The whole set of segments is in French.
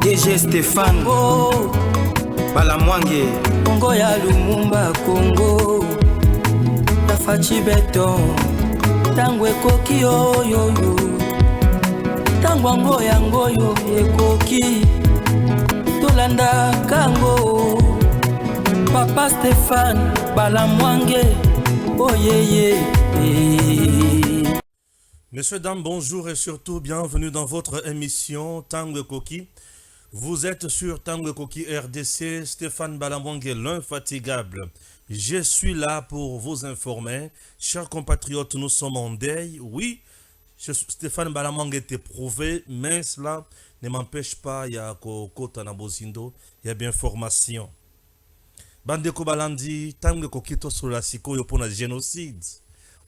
DG Stéphane Balamwange Congo ya Lumumba Congo Tafachi Beton Tango ekoki oyoyo Tango ango yango yo ekoki Tolanda kango Papa Stéphane Balamwange Oyeye Messieurs, dames, bonjour et surtout bienvenue dans votre émission Tango Ekoki. Vous êtes sur Tango Ekoki RDC, Stéphane Balamwange, l'infatigable. Je suis là pour vous informer. Chers compatriotes, nous sommes en deuil. Oui, Stéphane Balamwange est éprouvé, mais cela ne m'empêche pas, il y a Kota Nabozindo, il y a bien formation. Bandeko Balandi, Tango Ekoki to sur la sikoyo pour le génocide.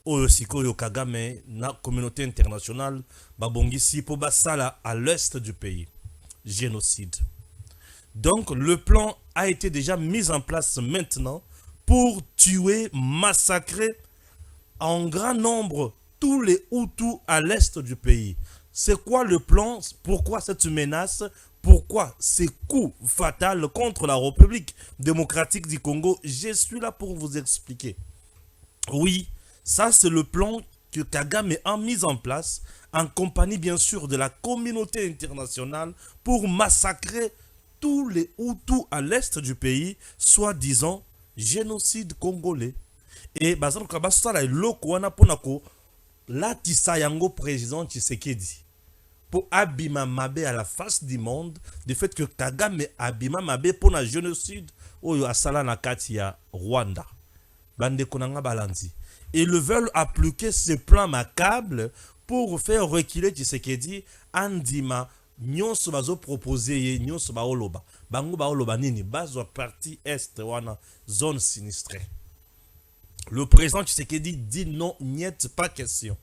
Oyo sikoyo Kagame na communauté internationale babongisi po basala à l'est du pays. Génocide. Donc le plan a été déjà mis en place maintenant pour tuer, massacrer en grand nombre tous les Hutus à l'est du pays. C'est quoi le plan? Pourquoi cette menace? Pourquoi ces coups fatals contre la République démocratique du Congo? Je suis là pour vous expliquer. Oui, ça, c'est le plan que Kagame a mis en place en compagnie, bien sûr, de la communauté internationale pour massacrer tous les Hutus à l'est du pays, soi-disant génocide congolais. Et Bazar Kabasala est l'okwana ponako la tisayango président Tshisekedi pour abima mabe à la face du monde, du fait que Kagame abima mabe pour la génocide oyo asala na kati ya Rwanda. Bande konanga balanzi. Ils veulent appliquer ce plan macabre pour faire reculer Tshisekedi andima nyonso bazo proposer nyonso baoloba bango baoloba nini bazo partie est wana zone sinistrée. Le président Tshisekedi dit non, niet pas question.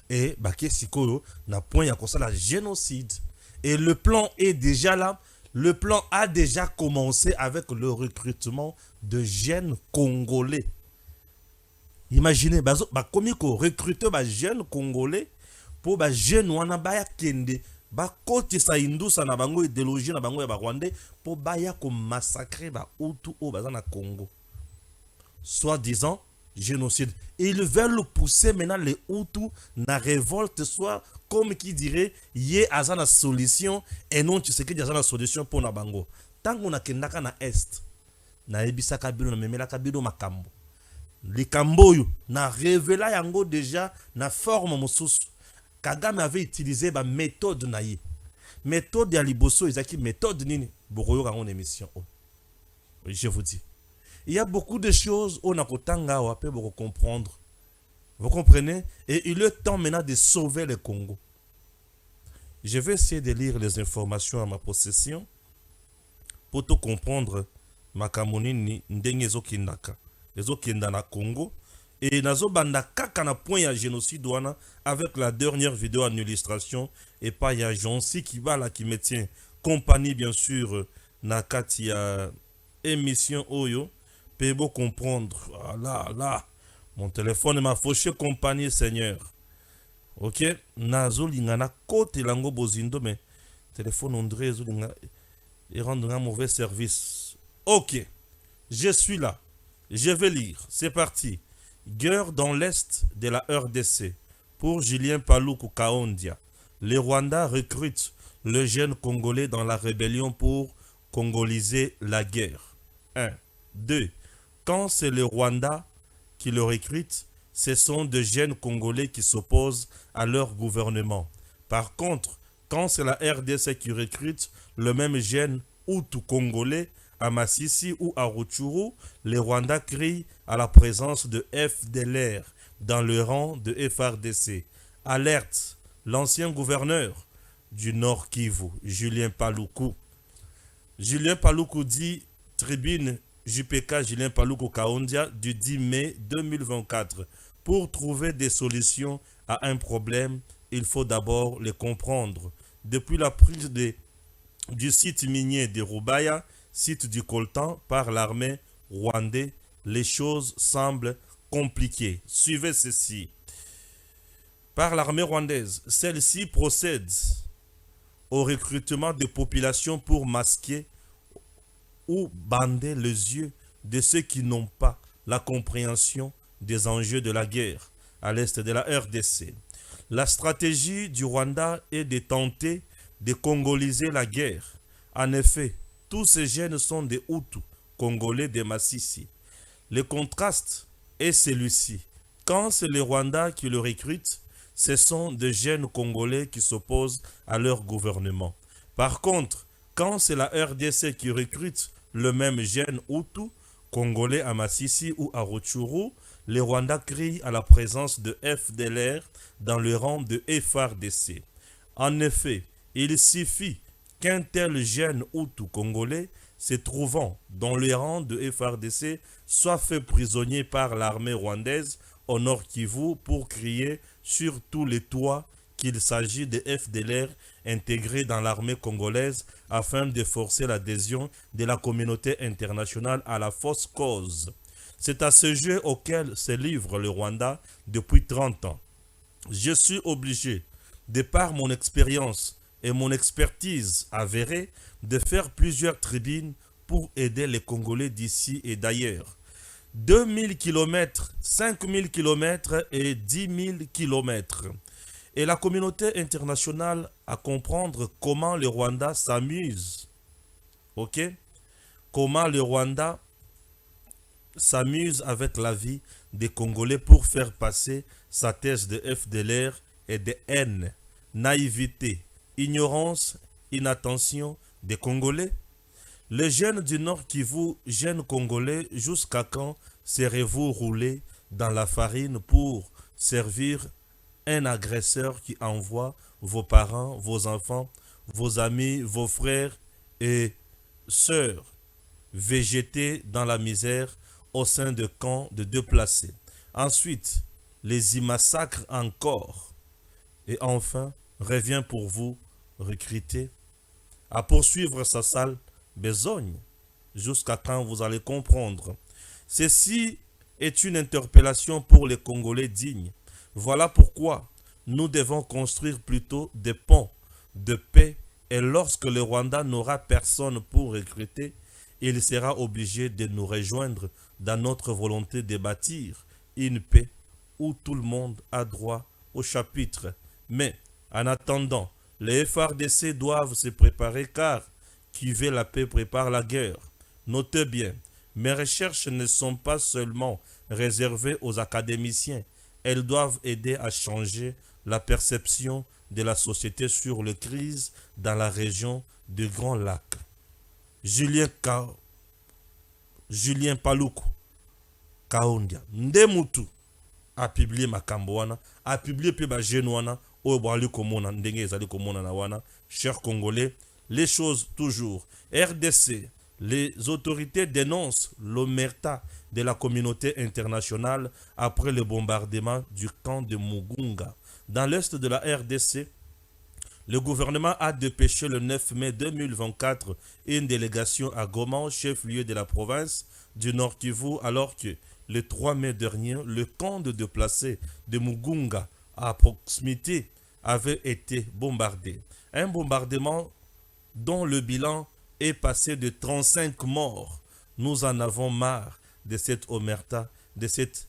Et baké sikoyo na point ya kosala génocide. Et le plan est déjà là. Le plan a déjà commencé avec le recrutement de jeunes Congolais. Imaginez, comme recruter des jeunes Congolais pour des jeunes wana baya kende, côté sa indusa na bango idéologie na bango ya Rwandais pour baya ko massacrer ba Hutu au bazana Congo. Soit disant génocide. Et ils veulent pousser maintenant les Hutus na révolte, soit comme qui dirait yé azana solution et non tu sais que azana solution pour na bango. Tant qu'on a kendaka na est na ebisaka bino na memela kabino makambo. Likamboyo na révéla yango déjà na forme mosusu. Kagame avait utilisé ba méthode na ye. Méthode ya liboso ezaki méthode nini boroyo kango émission. Je vous dis. Il y a beaucoup de choses on a kotanga wa pe boko comprendre. Vous comprenez? Et il est temps maintenant de sauver le Congo. Je vais essayer de lire les informations à ma possession pour tout comprendre makamoni ni ndenge zokindaka. Les autres qui sont dans Congo et nazo banda kaka na point ya génocide wana avec la dernière vidéo en illustration et pas ya Jonsi qui va là qui me tient compagnie bien sûr na kati ya émission oyo peut beau comprendre. Ah là mon téléphone m'a fauché compagnie Seigneur. OK, nazo lingana côté lango bozindo mais téléphone André zo linga et rendre un mauvais service. OK, je suis là. Je vais lire. C'est parti. Guerre dans l'est de la RDC. Pour Julien Paluku Kaondia. Les Rwandais recrutent le jeune Congolais dans la rébellion pour congoliser la guerre. 1. 2. Quand c'est les Rwandais qui le recrutent, ce sont de jeunes Congolais qui s'opposent à leur gouvernement. Par contre, quand c'est la RDC qui recrute le même jeune Hutu Congolais, à Massissi ou à Rutshuru, les Rwandais crient à la présence de FDLR dans le rang de FRDC. Alerte, l'ancien gouverneur du Nord Kivu, Julien Paluku. Julien Paluku dit, tribune JPK Julien Paluku Kaondia du 10 mai 2024. Pour trouver des solutions à un problème, il faut d'abord les comprendre. Depuis la prise du site minier de Rubaya, site du coltan par l'armée rwandaise, les choses semblent compliquées. Suivez ceci. Par l'armée rwandaise, celle-ci procède au recrutement de populations pour masquer ou bander les yeux de ceux qui n'ont pas la compréhension des enjeux de la guerre à l'est de la RDC. La stratégie du Rwanda est de tenter de congoliser la guerre. En effet, tous ces jeunes sont des Hutus, congolais de Massissi. Le contraste est celui-ci. Quand c'est le Rwanda qui le recrute, ce sont des jeunes congolais qui s'opposent à leur gouvernement. Par contre, quand c'est la RDC qui recrute le même jeune Hutu, congolais à Massissi ou à Rutshuru, les Rwandais crient à la présence de FDLR dans le rang de FARDC. En effet, il suffit qu'un tel jeune Hutu congolais se trouvant dans le rang de FARDC soit fait prisonnier par l'armée rwandaise au Nord Kivu pour crier sur tous les toits qu'il s'agit de FDLR intégrés dans l'armée congolaise afin de forcer l'adhésion de la communauté internationale à la fausse cause. C'est à ce jeu auquel se livre le Rwanda depuis 30 ans. Je suis obligé, de par mon expérience et mon expertise avérée, de faire plusieurs tribunes pour aider les Congolais d'ici et d'ailleurs. 2000 km, 5000 km et 10 000 km. Et la communauté internationale à comprendre comment le Rwanda s'amuse. Ok? Comment le Rwanda s'amuse avec la vie des Congolais pour faire passer sa thèse de FDLR et de haine, naïveté, ignorance, inattention des Congolais. Les jeunes du Nord Kivu, jeunes Congolais, jusqu'à quand serez-vous roulés dans la farine pour servir un agresseur qui envoie vos parents, vos enfants, vos amis, vos frères et sœurs végéter dans la misère au sein de camps de déplacés. Ensuite, les y massacre encore. Et enfin, revient pour vous recruter à poursuivre sa sale besogne jusqu'à quand vous allez comprendre. Ceci est une interpellation pour les Congolais dignes. Voilà pourquoi nous devons construire plutôt des ponts de paix et lorsque le Rwanda n'aura personne pour recruter, il sera obligé de nous rejoindre dans notre volonté de bâtir une paix où tout le monde a droit au chapitre. Mais en attendant, les FARDC doivent se préparer car qui veut la paix prépare la guerre. Notez bien, mes recherches ne sont pas seulement réservées aux académiciens. Elles doivent aider à changer la perception de la société sur les crises dans la région du Grand Lac. Julien Paluku Kaondia Ndemutu a publié makambo wana, a publié pe ba jeune wana oyo bali komona ndenge ezali komona na wana. Chers Congolais, les choses toujours. RDC, les autorités dénoncent l'omerta de la communauté internationale après le bombardement du camp de Mugunga. Dans l'est de la RDC, le gouvernement a dépêché le 9 mai 2024 une délégation à Goma, chef-lieu de la province du Nord Kivu, alors que le 3 mai dernier, le camp de déplacés de Mugunga à proximité avait été bombardé. Un bombardement dont le bilan est passé de 35 morts. Nous en avons marre de cette omerta, de cette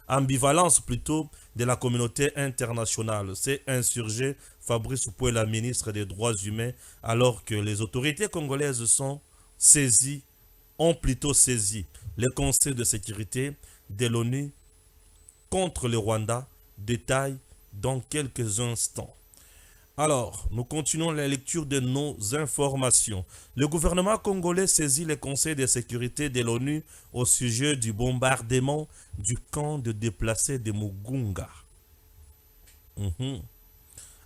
ambivalence plutôt de la communauté internationale. C'est insurgé Fabrice Pouela, ministre des Droits humains, alors que les autorités congolaises ont plutôt saisi le Conseil de sécurité de l'ONU contre le Rwanda. Détail dans quelques instants. Alors, nous continuons la lecture de nos informations. Le gouvernement congolais saisit le Conseil de sécurité de l'ONU au sujet du bombardement du camp de déplacés de Mugunga.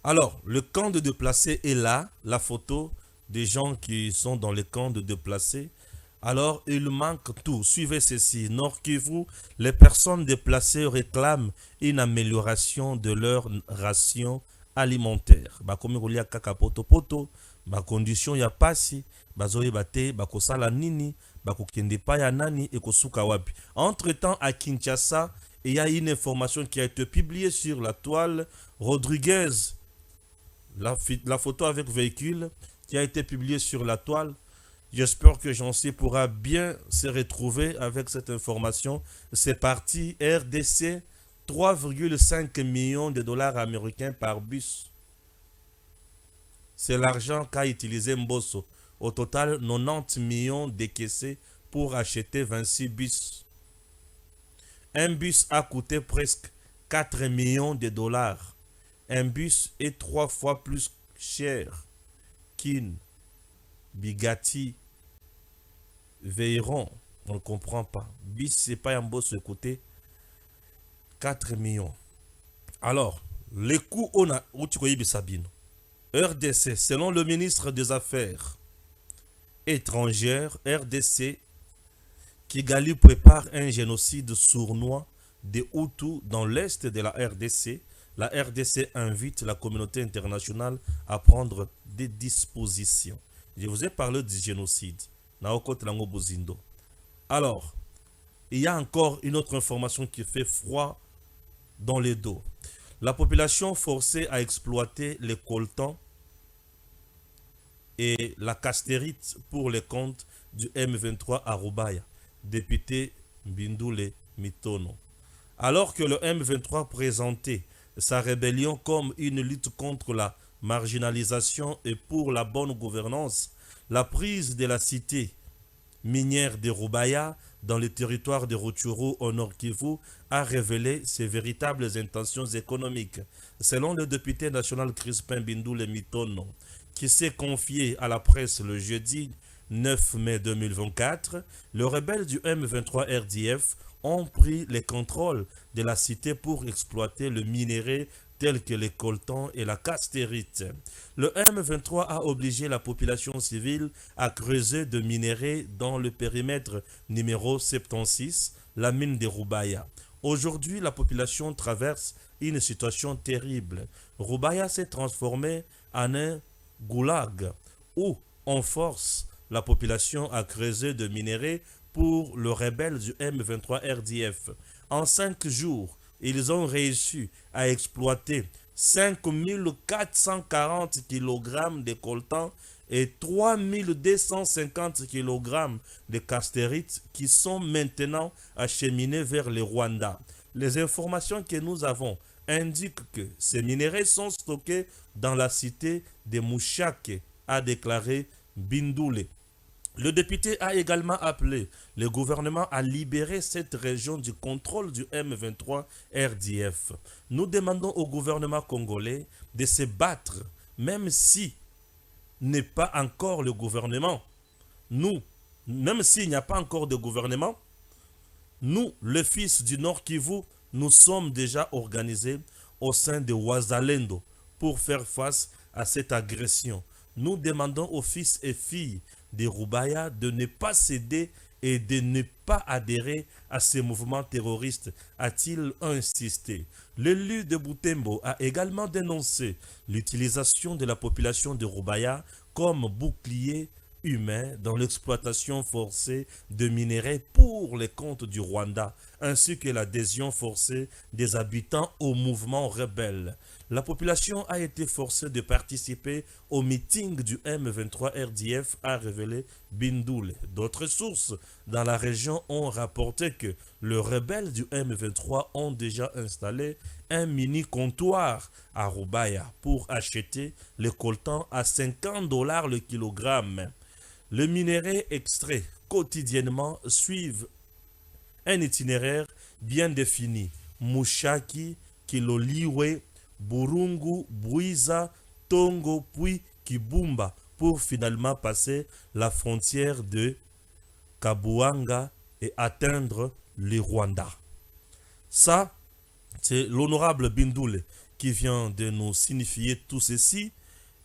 Alors, le camp de déplacés est là, la photo des gens qui sont dans le camp de déplacés. Alors, il manque tout. Suivez ceci. Nord Kivu, les personnes déplacées réclament une amélioration de leur ration alimentaire. Bakomi kolia kaka poto, ba condition ya pasi, bazoye bate, bakosala nini, bakokende pa ya nani et kosuka wapi. Entre-temps, à Kinshasa, il y a une information qui a été publiée sur la toile. Rodriguez la photo avec véhicule qui a été publiée sur la toile. J'espère que Jancy pourra bien se retrouver avec cette information. C'est parti, RDC, 3,5 millions de dollars américains par bus. C'est l'argent qu'a utilisé Mbosso. Au total, 90 millions décaissés pour acheter 26 bus. Un bus a coûté presque 4 millions de dollars. Un bus est 3 fois plus cher qu'une Bugatti Veyron. On ne comprend pas. Bis, c'est pas un beau ce côté. 4 millions. Alors, les coûts, on a. Où tu connais Sabine? RDC, selon le ministre des Affaires étrangères, RDC, Kigali prépare un génocide sournois des Hutus dans l'est de la RDC. La RDC invite la communauté internationale à prendre des dispositions. Je vous ai parlé du génocide. Alors, il y a encore une autre information qui fait froid dans les dos. La population forcée à exploiter les coltans et la castérite pour les comptes du M23 à Rubaya, député Bindoule Mitono. Alors que le M23 présentait sa rébellion comme une lutte contre la marginalisation et pour la bonne gouvernance, la prise de la cité minière de Rubaya dans le territoire de Rutshuru au Nord Kivu a révélé ses véritables intentions économiques. Selon le député national Crispin Bindoule Mitono, qui s'est confié à la presse le jeudi 9 mai 2024, les rebelles du M23 RDF ont pris le contrôle de la cité pour exploiter le minerai tel que les coltans et la castérite. Le M23 a obligé la population civile à creuser de minerais dans le périmètre numéro 76, la mine de Rubaya. Aujourd'hui, la population traverse une situation terrible. Rubaya s'est transformé en un goulag où on force la population à creuser de minerais pour le rebelle du M23 RDF. En 5 jours, ils ont réussi à exploiter 5440 kg de coltan et 3250 kg de castérite qui sont maintenant acheminés vers le Rwanda. Les informations que nous avons indiquent que ces minerais sont stockés dans la cité de Mouchake, a déclaré Bindoule. Le député a également appelé le gouvernement à libérer cette région du contrôle du M23 RDF. Nous demandons au gouvernement congolais de se battre, même si n'est pas encore le gouvernement. Même s'il n'y a pas encore de gouvernement, nous, les fils du Nord Kivu, nous sommes déjà organisés au sein de Wazalendo pour faire face à cette agression. Nous demandons aux fils et filles de Rubaya de ne pas céder et de ne pas adhérer à ces mouvements terroristes, a-t-il insisté. L'élu de Butembo a également dénoncé l'utilisation de la population de Rubaya comme bouclier humain dans l'exploitation forcée de minerais pour les comptes du Rwanda, ainsi que l'adhésion forcée des habitants au mouvement rebelle. La population a été forcée de participer au meeting du M23 RDF, a révélé Bindoule. D'autres sources dans la région ont rapporté que les rebelles du M23 ont déjà installé un mini-comptoir à Rubaya pour acheter les coltans à 50 $ le kilogramme. Les minéraux extraits quotidiennement suivent un itinéraire bien défini. Mouchaki, Kiloliwe, Burungu, Bwiza, Tongo, puis Kibumba, pour finalement passer la frontière de Kabuanga et atteindre le Rwanda. Ça, c'est l'honorable Bindoule qui vient de nous signifier tout ceci.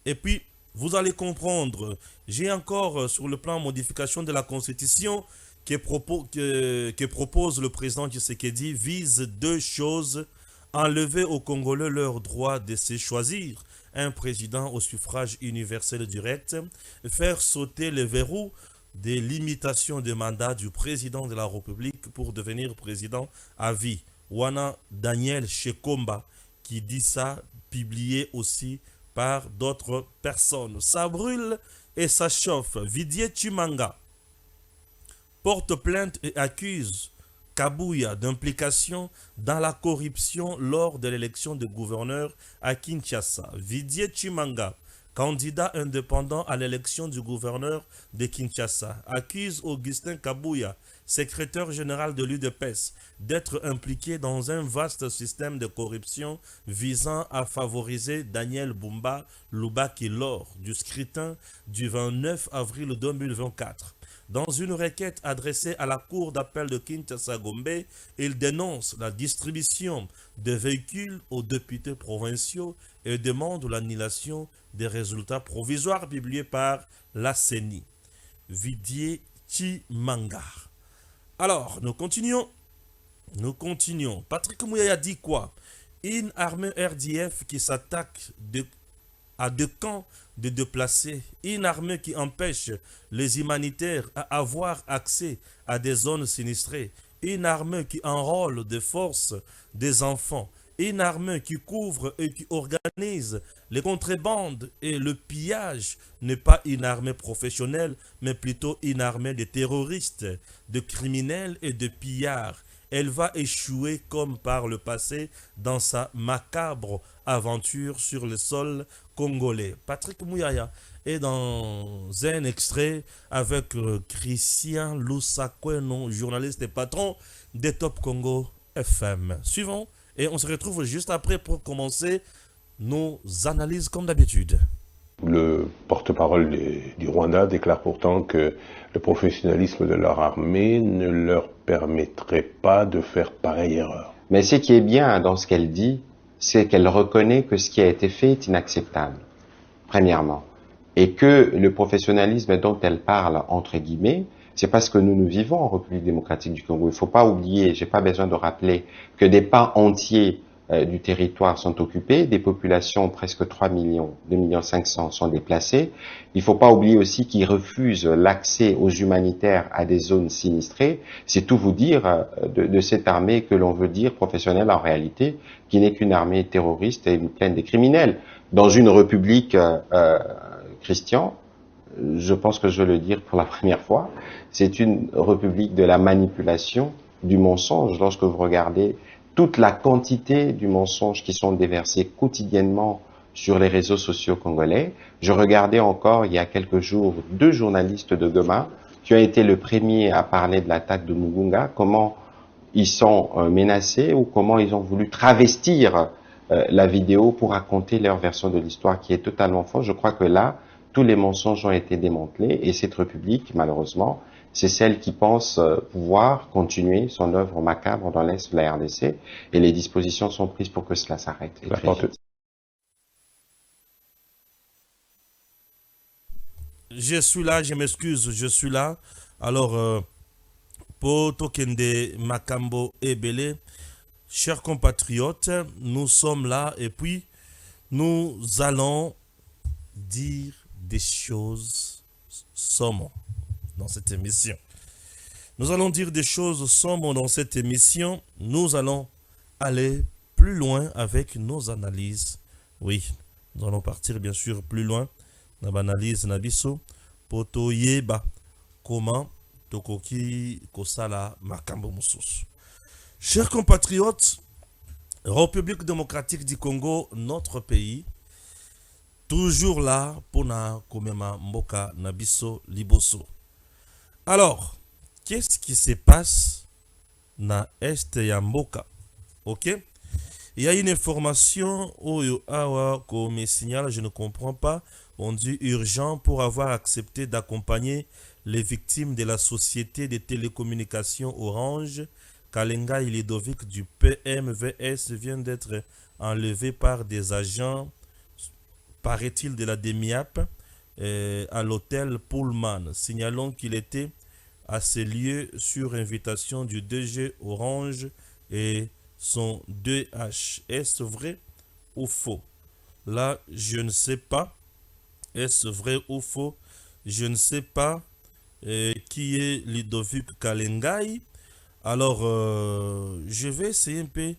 Et puis, vous allez comprendre, j'ai encore sur le plan modification de la Constitution que propose le président Tshisekedi vise deux choses: enlever aux Congolais leur droit de se choisir un président au suffrage universel direct, faire sauter les verrous des limitations de mandat du président de la République pour devenir président à vie. Wana Daniel Shekomba qui dit ça, publié aussi par d'autres personnes. Ça brûle et ça chauffe. Vidier Chimanga porte plainte et accuse Kabuya d'implication dans la corruption lors de l'élection de gouverneur à Kinshasa. Vidier Chimanga, candidat indépendant à l'élection du gouverneur de Kinshasa, accuse Augustin Kabuya, secrétaire général de l'UDPS, d'être impliqué dans un vaste système de corruption visant à favoriser Daniel Bumba Lubaki lors du scrutin du 29 avril 2024. Dans une requête adressée à la Cour d'appel de Kinshasa-Gombe, il dénonce la distribution de véhicules aux députés provinciaux et demande l'annulation des résultats provisoires publiés par la CENI. Vidier Chimanga. Alors, nous continuons. Patrick Mouyaya dit quoi? Une armée RDF qui s'attaque à deux camps de déplacés, une armée qui empêche les humanitaires à avoir accès à des zones sinistrées, une armée qui enrôle des forces des enfants, une armée qui couvre et qui organise les contrebandes et le pillage n'est pas une armée professionnelle, mais plutôt une armée de terroristes, de criminels et de pillards. Elle va échouer comme par le passé dans sa macabre aventure sur le sol congolais. Patrick Mouyaya est dans un extrait avec Christian Lussakweno, journaliste et patron des Top Congo FM. Suivons et on se retrouve juste après pour commencer nos analyses comme d'habitude. Le porte-parole du Rwanda déclare pourtant que le professionnalisme de leur armée ne leur permettrait pas de faire pareille erreur. Mais ce qui est bien dans ce qu'elle dit, c'est qu'elle reconnaît que ce qui a été fait est inacceptable, premièrement. Et que le professionnalisme dont elle parle, entre guillemets, c'est parce que nous vivons en République démocratique du Congo. Il ne faut pas oublier, j'ai pas besoin de rappeler, que des pans entiers du territoire sont occupés, des populations, presque 3 millions, 2 millions 500 sont déplacées. Il ne faut pas oublier aussi qu'ils refusent l'accès aux humanitaires à des zones sinistrées. C'est tout vous dire de cette armée que l'on veut dire professionnelle en réalité, qui n'est qu'une armée terroriste et pleine de criminels. Dans une république, Christian, je pense que je vais le dire pour la première fois, c'est une république de la manipulation, du mensonge. Lorsque vous regardez toute la quantité du mensonge qui sont déversés quotidiennement sur les réseaux sociaux congolais. Je regardais encore il y a quelques jours 2 journalistes de Goma qui ont été le premier à parler de l'attaque de Mugunga, comment ils sont menacés ou comment ils ont voulu travestir la vidéo pour raconter leur version de l'histoire qui est totalement fausse. Je crois que là, tous les mensonges ont été démantelés et cette république, malheureusement, c'est celle qui pense pouvoir continuer son œuvre macabre dans l'Est de la RDC et les dispositions sont prises pour que cela s'arrête. Je suis là, je m'excuse, je suis là. Alors, pour Tokende Makambo et Belé, chers compatriotes, nous sommes là et puis nous allons dire des choses sombres dans cette émission. Nous allons dire des choses sombres dans cette émission. Nous allons aller plus loin avec nos analyses. Oui, nous allons partir bien sûr plus loin dans l'analyse Nabiso pour toyeba comment tokoki kosala makambo mususu. Chers compatriotes, République démocratique du Congo, notre pays, toujours là pour na komema mboka nabiso liboso. Alors, qu'est-ce qui se passe na est ya mboka? Ok? Il y a une information oyo awa comme signal, je ne comprends pas. On dit urgent pour avoir accepté d'accompagner les victimes de la société de télécommunications Orange. Kalenga Ludovic du PMVS vient d'être enlevé par des agents, paraît-il, de la DEMIAP à l'hôtel Pullman. Signalons qu'il était à ces lieux sur invitation du DG Orange et son 2H. Est-ce vrai ou faux? Là, je ne sais pas. Est-ce vrai ou faux? Je ne sais pas qui est Ludovic Kalengai. Alors, je vais essayer un peu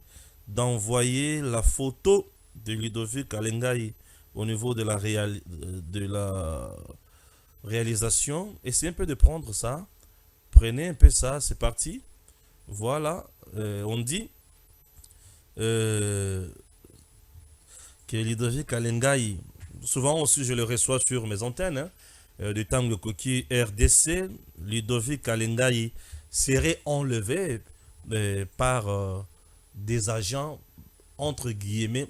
d'envoyer la photo de Ludovic Kalengai au niveau de de la réalisation. Essayez un peu de prendre ça. Prenez un peu ça, c'est parti. Voilà, on dit que Ludovic Kalengai, souvent aussi je le reçois sur mes antennes, du Tango Koki RDC, Ludovic Kalengai serait enlevé par des agents, entre guillemets.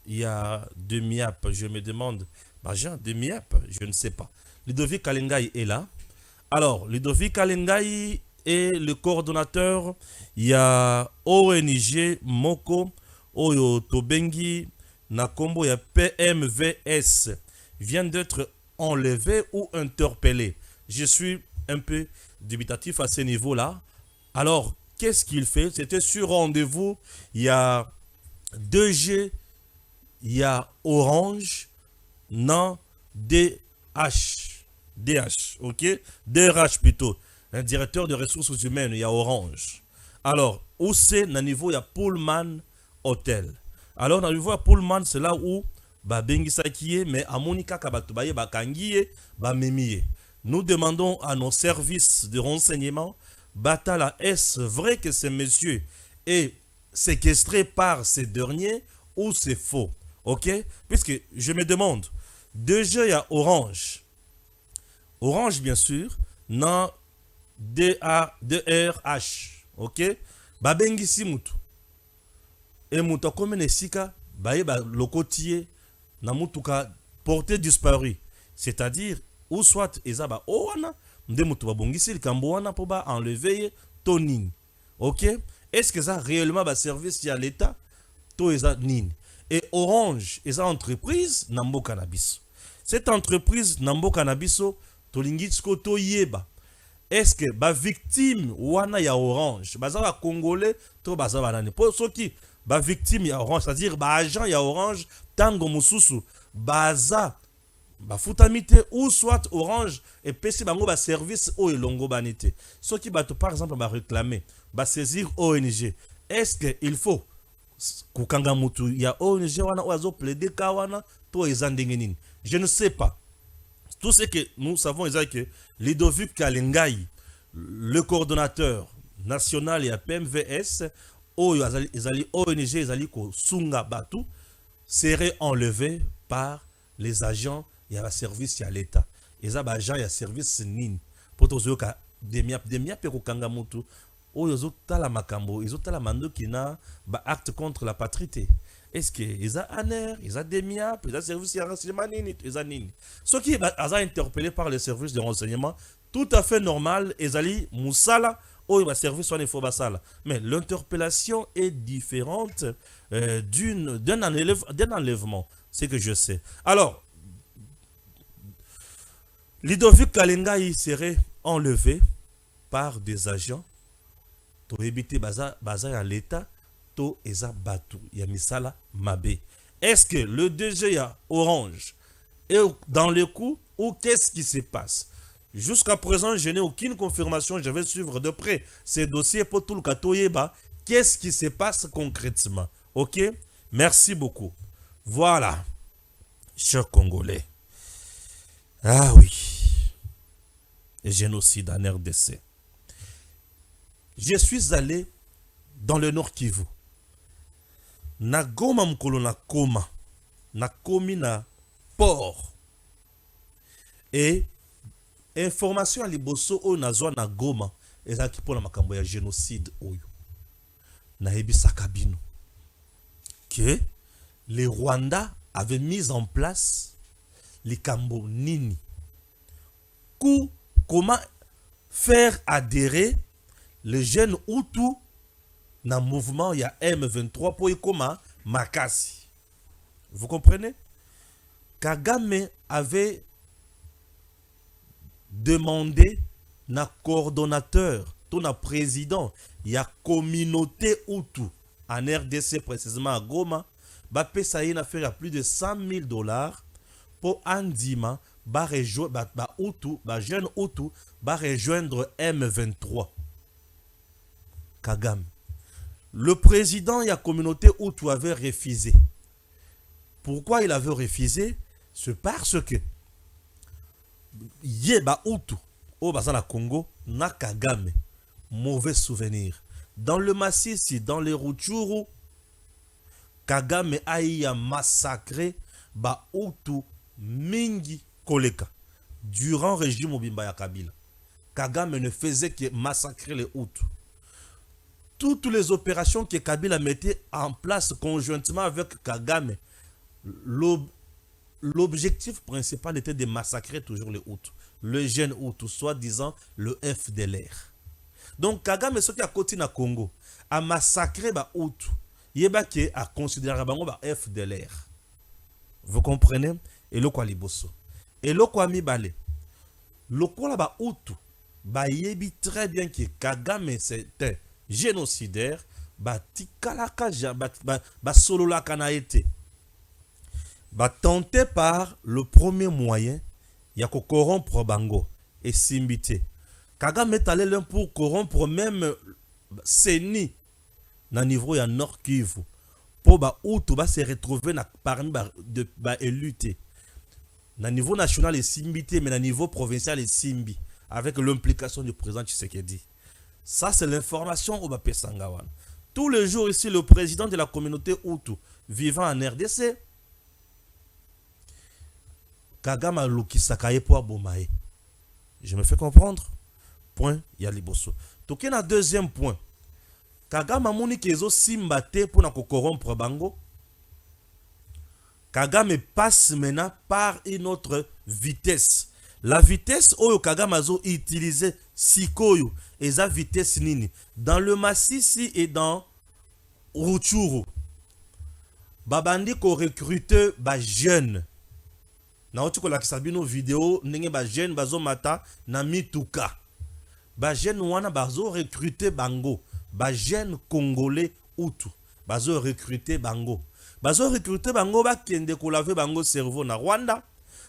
Il y a deux MIAP, je me demande, agent de MIAP, je ne sais pas. Ludovic Kalengai est là. Alors, Ludovic Kalengai est le coordonnateur. Il y a ONG Moko, Oyo Tobengi, Nakombo, il y a PMVS, vient d'être enlevé ou interpellé. Je suis un peu dubitatif à ce niveau-là. Alors, qu'est-ce qu'il fait? C'était sur rendez-vous. Il y a 2G, il y a Orange, non, DH, ok? DRH plutôt. Un directeur de ressources humaines, il y a Orange. Alors, où c'est? Dans le niveau, il y a Pullman Hotel. Alors, dans le niveau, il y a Pullman, c'est là où Bengi Sakiye, mais à Monika Kabatubaye, Kangiye, Memiye. Nous demandons à nos services de renseignement, Batala, est-ce vrai que ce monsieur est séquestré par ces derniers ou c'est faux? Ok? Puisque je me demande, déjà il y a Orange. Orange, bien sûr, non DRH. Ok? Babengi Simutu. Et Mouta comme Sika, Baye Lokotier, Namutuka porté disparu. C'est-à-dire, ou soit Ezaba Owana, Mdemutu Babongisi, le Kamboana pour enlever Toning. Ok? Est-ce que ça réellement va servir à l'État? To Eza Nin. Et Orange, Eza entreprise, Nambo Cannabis. Cette entreprise, Nambo Cannabis, Tolingitsko Toyeba. Est-ce que ba victime wana ya Orange, baza Congolais, to baza banane. Pour ceux qui ba victime ya Orange, c'est-à-dire ba agent ya Orange, tango mususu, baza ba futamite ou soit Orange et PC bango ba service o elongo banité. Ceux qui bato par exemple ba réclamer, ba saisir ONG. Est-ce que il faut kukanga mutu ya ONG wana oazo plaider ka wana to ezandengenine? Je ne sais pas. Tout ce que nous savons est que Ludovic Kalengai, le coordonnateur national et à PMVS, ONG Sunga Batu, serait enlevé par les agents et à service à l'État. Les agents et à service nin. Pour tous ceux qui ont Kangamutu, ils ont la makambo, ils ont la mando qui n'a pas acte contre la patrie. Est-ce qu'ils ont ANER, ils ont des MIAP, ils ont service de renseignement, ils ont nini. Ce qui est interpellé par les services de renseignement, tout à fait normal, ils ont Moussala, ou il service soit info basala. Mais l'interpellation est différente d'un enlèvement, c'est que je sais. Alors, Ludovic Kalengai serait enlevé par des agents pour éviter baza à l'État. Eza Batu, ya misala mabe. Est-ce que le DG ya Orange est dans le coup ou qu'est-ce qui se passe? Jusqu'à présent, je n'ai aucune confirmation. Je vais suivre de près ces dossiers pour tout le katoyeba. Qu'est-ce qui se passe concrètement? Ok? Merci beaucoup. Voilà, chers Congolais. Ah oui. Génocide en RDC. Je suis allé dans le Nord Kivu. Na Goma mkolo na koma. Na komi na port. Et information à liboso o na zwa na Goma. Ezaki pona makambo ya génocide oyo. Na ebi sakabino. Que les Rwandais avaient mis en place les Kambo Nini. Comment faire adhérer les jeunes Hutus dans le mouvement, il y a M23 pour Ikoma Makasi. Vous comprenez? Kagame avait demandé na coordonnateur, tout na président, il y a communauté Hutu en RDC précisément à Goma, Bapé Saïn a fait plus de $100,000 pour Andima, jeune Hutu, rejoindre M23. Kagame. Le président et la communauté Hutu avait refusé Pourquoi il avait refusé? C'est parce que Yeba Hutu, au Bazana Congo, na Kagame, mauvais souvenir. Dans le Massissi, dans les Rutshuru, Kagame a massacré ba Hutu mingi koleka durant le régime Obimba ya Kabila. Kagame ne faisait que massacrer les Hutus. Toutes les opérations que Kabila mettait en place conjointement avec Kagame, l'objectif principal était de massacrer toujours les Hutus. Le jeune Hutu, soi-disant le FDLR. Donc Kagame, ce qui a continué à Congo, a massacré les Hutus. Il a considéré les FDLR. Vous comprenez? Et le quoi liboso. Et le quoi mi balé. Le quoi là Hutu. Yebi très bien que Kagame c'était génocidaire. Tikalaka solo la kana été. Tenté par le premier moyen, il y a que corrompre Bango et Simbité. Kagame est allé là pour corrompre même Seni na niveau ya Nord Kivu. Pour Hutu se retrouver parmi les lutter. Na niveau national et Simbité, mais na niveau provincial et Simbi. Avec l'implication du président Tshisekedi. Ça, c'est l'information au Bapesangawan. Tous les jours ici, le président de la communauté Hutu vivant en RDC, Kagame Lukisakaye pour Bomae. Je me fais comprendre? Point, Yaliboso. Toké na deuxième point. Kagame moni kezo simbate pour na corrompre Bango. Kagame passe maintenant par une autre vitesse. La vitesse oyo Kagame azo utilisé sikoyo et sa vitesse nini dans le Massissi et dans Rutshuru. Babandi ko recruter ba jeune. Na oti ko la kisabino vidéo ndenge ba jeune bazo mata na mituka. Ba jeune wana bazo recruter bango. Ba jeune congolais Hutu bazo recruter bango. Bazo recruter bango ba kende ko laver bango cerveau na Rwanda.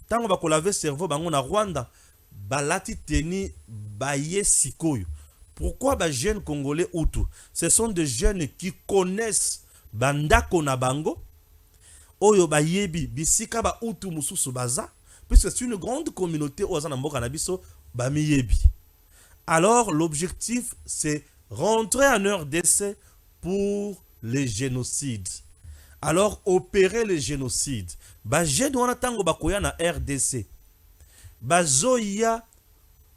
Tant qu'on va laver cerveau bango na Rwanda, balati teni baye sikoyo. Pourquoi ba jeunes congolais Hutu? Ce sont des jeunes qui connaissent bandako na bango. Oyo ba yebi bisika ba Hutu mususu baza, puisque c'est une grande communauté oza na mboka na biso ba miyebi. Alors l'objectif c'est rentrer en heure d'essai pour les génocides. Alors opérer les génocides. Ba jeune wana tango bakoya na RDC. Bazoya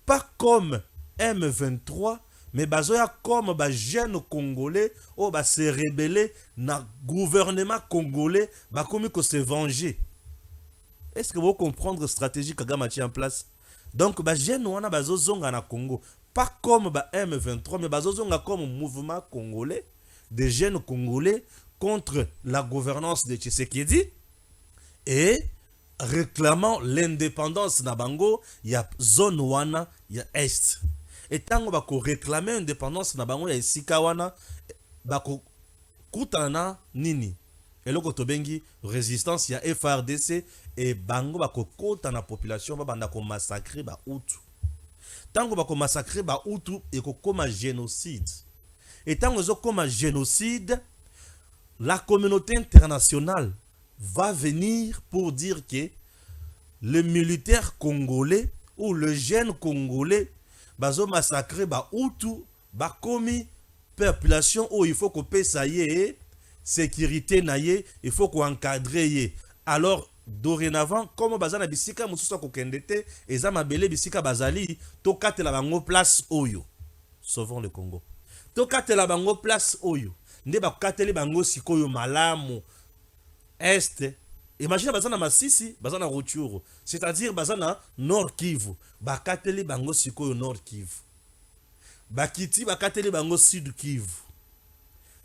pas comme M23, mais bazoya comme ba jeune congolais ou ba se rebeller na gouvernement congolais ba komi ko se venger. Est-ce que vous comprenez la stratégie que Kagame a en place? Donc ba jeune wana bazozonga na Congo, pas comme ba M23, mais bazozonga comme mouvement congolais, des jeunes congolais contre la gouvernance de Tshisekedi et réclamant l'indépendance na bango, il y a zone wana, il y a est. Et tant qu'on réclamer l'indépendance na bango, il y a sika wana, bako kutana nini. Et là kotobengi résistance, il y a FRDC et bango bako kota na population ba banda ko massacrer ba Hutu. Tant qu'on bako massacrer ba Hutu et ko koma génocide. Et tant qu'on koma génocide, la communauté internationale va venir pour dire que le militaire congolais ou le jeune congolais bazo massacrer ba Hutu ba komi population où il faut qu'on paye ça y sécurité na ye, il faut qu'on encadre ye. Alors dorénavant comme bazana bisika mususu ko kendete eza mabele bisika bazali to katela bango place oyo. Sauvons le Congo. To katela bango place oyo. Nde ba kateli bango sikoyo malamu est. Imagine bazana Masisi, bazana Rutshuru, c'est-à-dire bazana Nord Kivu, ba kateli bango sikoyo Nord Kivu. Ba kiti ba kateli bango Sud Kivu.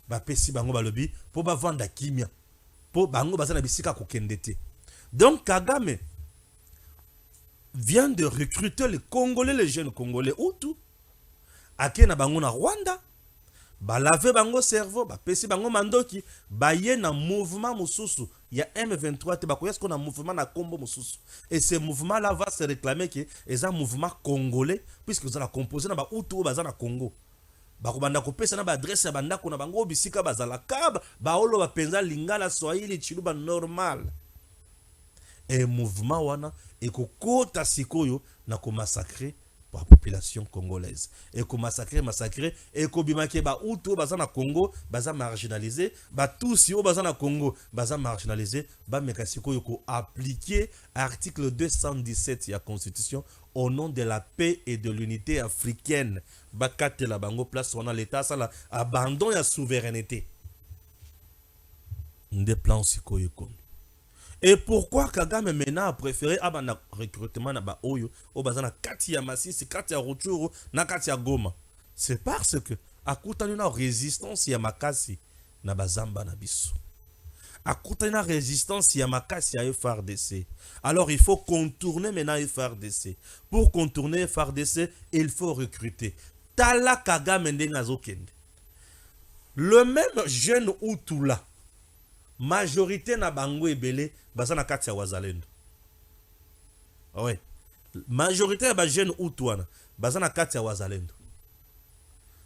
Ba pesi bango balobi po ba vanda kimia. Po bango bazana bisika ko kendete. Donc Kagame vient de recruter les Congolais, les jeunes Congolais Hutu. Akena bango na Rwanda. Ba lave bango cerveau, ba pesi bango mandoki, ba ye na mouvement mususu. Il y a M23 te ba koya na mouvement na Kombo mususu. Et ce mouvement là va se réclamer que est un mouvement congolais puisque vous allez composer na ba Hutu baza na Congo. Ba ko banda ko pesa na ba adresse ya banda ko na bango bisika bazala kaba ba olo ba penza lingala Swahili chiluba normal. et mouvement wana et kokota sikoyo na ko massacrer la population congolaise et ko massacrer et ko bimake ba uto baza na Congo baza marginalisé ba tous yo baza na Congo baza marginalisé ba meka sikoyo ko appliquer article 217 ya constitution au nom de la paix et de l'unité africaine ba katela bango place wana l'état ça la abandon ya souveraineté des plans sikoyo comme. Et pourquoi Kagame maintenant a préféré abana recrutement na ba oyo o bazana kati ya Masisi kati ya Rutshuru na kati ya Goma? C'est parce que akutani na résistance ya makasi na bazamba na biso. Akutani na résistance ya makasi ya FARDC. Alors il faut contourner maintenant FARDC. Pour contourner FARDC, il faut recruter. Tala Kagame ndenga zokende. Le même jeune Outula majorité na bango ebele baza na kati ya wazalendo. Ouais. Majorité ya ba jeune Outwana baza na kati ya wazalendo.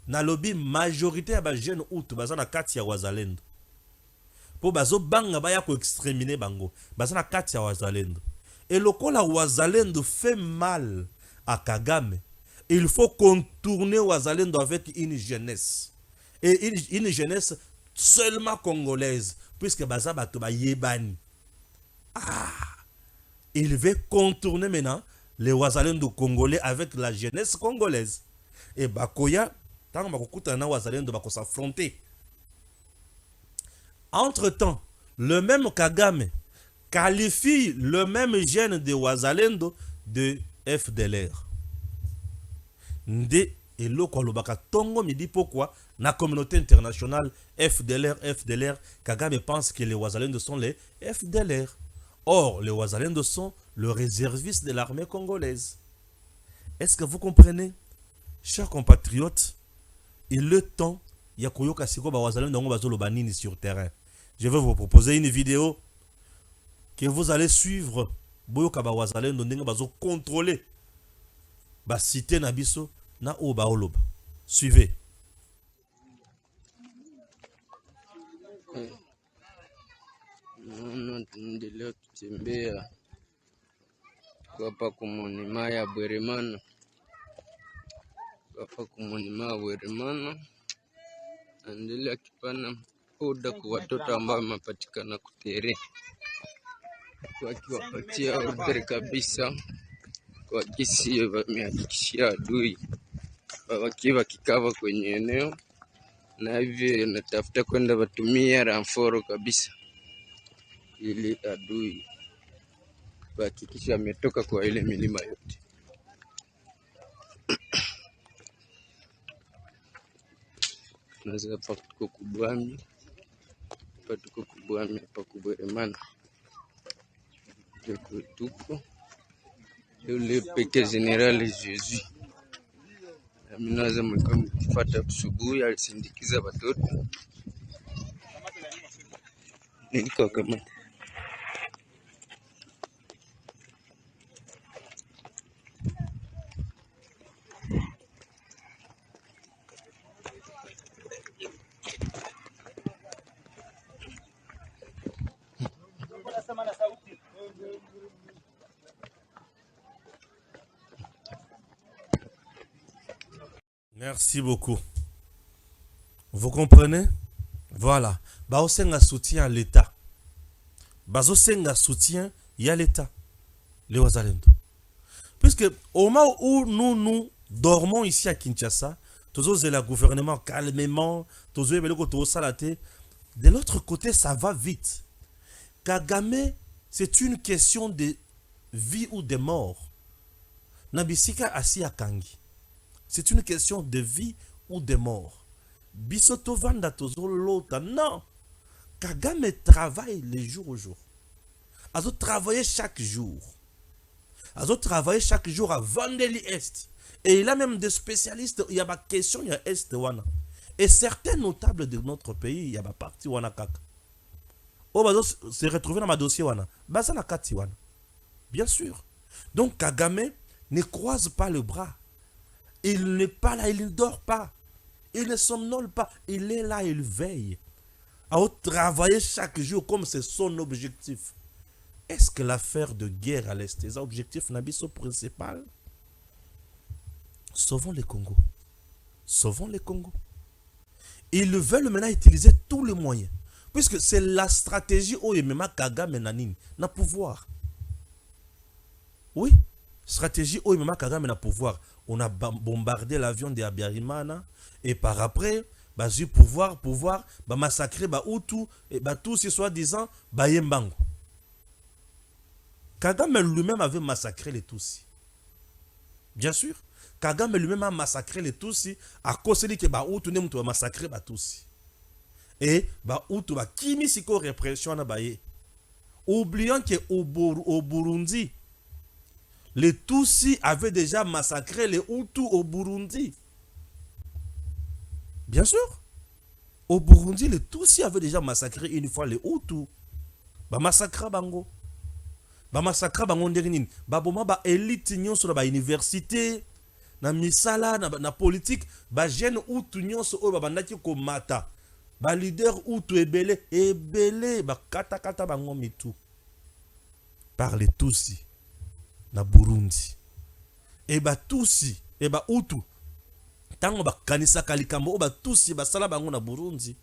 Na lobby majorité ya ba jeune Out baza na kati ya wazalendo. Po bazo banga baya ko exterminer bango baza na kati ya wazalendo. Et lokola wazalendo fait mal à Kagame, il faut contourner wazalendo avec une jeunesse. Et une jeunesse seulement congolaise. Puisque baza bato ba yebani. Il veut contourner maintenant les wazalendo congolais avec la jeunesse congolaise. Et bakoya, tant bakokuta na wazalendo bako s'affronter. Entre-temps, le même Kagame qualifie le même jeune de wazalendo de FDLR. Nde eloko alobaka tongo me dit pourquoi na communauté internationale FDLR Kagame pense que les wazalendo sont les FDLR. Or les wazalendo sont le réserviste de l'armée congolaise. Est-ce que vous comprenez, chers compatriotes? Il est temps ya koyoka siko ba wazalendo ngo bazolo banini sur terrain. Je vais vous proposer une vidéo que vous allez suivre. Boyoka ba wazalendo ndenge bazo contrôler ba cité na biso na oba oloba. Suivez. Ndio kutembea hapa kumonima ya Bweremana, hapa kumonima ya Bweremana, endelea kipana oda kwa watoto ambao wamepatikana kutere, wakiwapatia ordre kabisa kwa kisi wamehakikishia adui wakiwa kikava kwenye eneo, na hivi natafuta kwenda watumia ramforo kabisa ili adui hakikisha ametoka kwa ile milima yote. Naza hapa tuko Kubwami, hapa Kubweremana tuko yule peke General Jesus. Aminaza mlikuwa mkifuata asubuhi, alisindikiza watoto nilikuwa kama Merci beaucoup. Vous comprenez? Voilà. Baosenga soutien à l'État. Bazosenga soutien, il y a l'État. Les wazalendo. Puisque au moment où nous dormons ici à Kinshasa, tous le gouvernement calmement, tous les salaté. De l'autre côté, ça va vite. Kagame, c'est une question de vie ou de mort. Nabisika asi akangi. C'est une question de vie ou de mort. Bisoto vanda tozo lota. Non. Kagame travaille les jours au jour. Azo travailler chaque jour. Azo travailler chaque jour à Vandeli Est. Et il a même des spécialistes. Il y a pas question, il y a Est wana. Et certains notables de notre pays, il y a pas parti wana kaka. Oh bazo se retrouver dans ma dossier wana. Baza na kati wana. Bien sûr. Donc Kagame ne croise pas le bras. Il n'est pas là, il ne dort pas. Il ne somnole pas. Il est là, il veille. À travailler chaque jour comme c'est son objectif. est-ce que l'affaire de guerre à l'Est est un objectif nabiso principal? Sauvons les Congo. Sauvons les Congo. Ils veulent maintenant utiliser tous les moyens. Puisque c'est la stratégie où Yemema Kagame Nanine n'a pouvoir. Oui, stratégie où Yemema Kagame n'a pouvoir. On a bombardé l'avion de Abiyarimana et par après, j'ai pouvoir, massacrer Hutu et tout ce soi-disant Yembango. Kagame lui-même avait massacré les Tutsis. Bien sûr, Kagame lui-même a massacré les Tutsis à cause de que Hutu n'a massacré les Tutsis. Et Hutu a kimi siko répression na baye. Oubliant que au Burundi, les Tutsis avaient déjà massacré les Hutus au Burundi. Bien sûr. Au Burundi, les Tutsis avaient déjà massacré une fois les Hutus. Massacra bango. Massacra bango ndeginine. Boma élite nyonso na université, na misala, na politique, jeune Hutu nyonso o bandaki ko mata. Leader Hutu ebele, kata bango mitu. Par les Tutsis. Na Burundi. Et Tutsi, et Hutu. Tango kanisa kalikambo, Tutsi, sala bango na Burundi.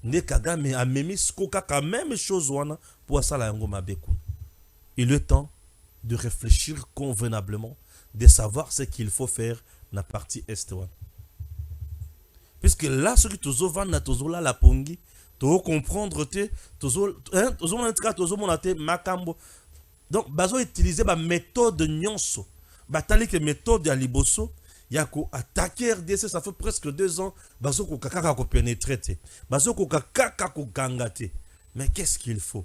Ne Kagame a memi skokaka même chose wana pour sala yango mabeku. Il est temps de réfléchir convenablement, de savoir ce qu'il faut faire na partie est wana. Puisque là, ce qui tozo vana tozo la pongi, to comprendre te, tozo monate makambo. Donc, bazo utiliser la méthode nyonso. Batali que méthode ya liboso, yako attaquer RDC, ça fait presque 2 ans, bazo ko kakaka ko pénétrer te. Bazo ko kakaka ko gangate. Mais qu'est-ce qu'il faut?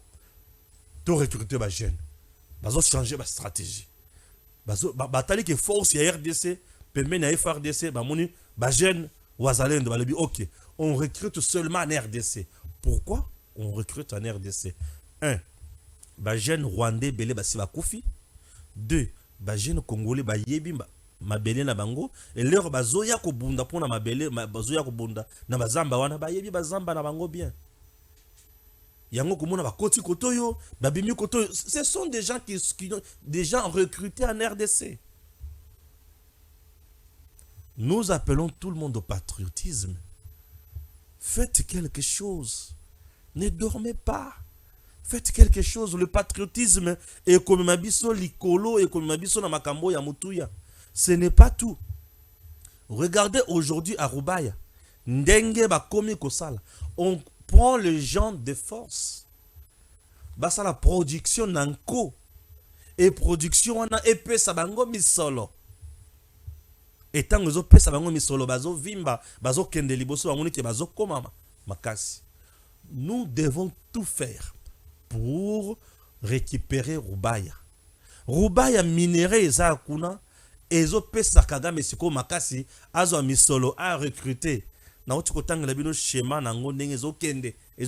To recruter ba jeune. Bazo changer ba stratégie. Bazo batali que force ya RDC, permet na FRDC, ba moni ba jeune wazalendo ba lebi OK. On recrute seulement en RDC. Pourquoi on recrute en RDC? 1. Jeune rwandais belé basi bakufi. 2. Jeune congolais yebi mabele na bango et leur bazoya ko bunda pona mabele bazoya ko bunda na bazamba wana yebi bazamba na bango bien. Yango komona bakoti kotoyo babimi kotoyo, ce sont des gens qui des gens recrutés en RDC. Nous appelons tout le monde au patriotisme. Faites quelque chose. Ne dormez pas. Faites quelque chose. Le patriotisme est comme mabiso likolo et comme mabiso na makambo ya mutuya. Ce n'est pas tout. Regardez aujourd'hui à Rubaya. Ndenge bakomi kosala. On prend les gens de force. Basa la production nanko. Et production wana epe sabango misolo. Et tant que vous pesa bango misolo bazo vimba bazo kende liboso bangoni ke bazo komama makasi. Nous devons tout faire pour récupérer Rubaya. Rubaya minéré eza kuna ezo pesa Kagame siko makasi azo misolo a recruter. Na oti kotanga bino schéma na ngo ndenge ezo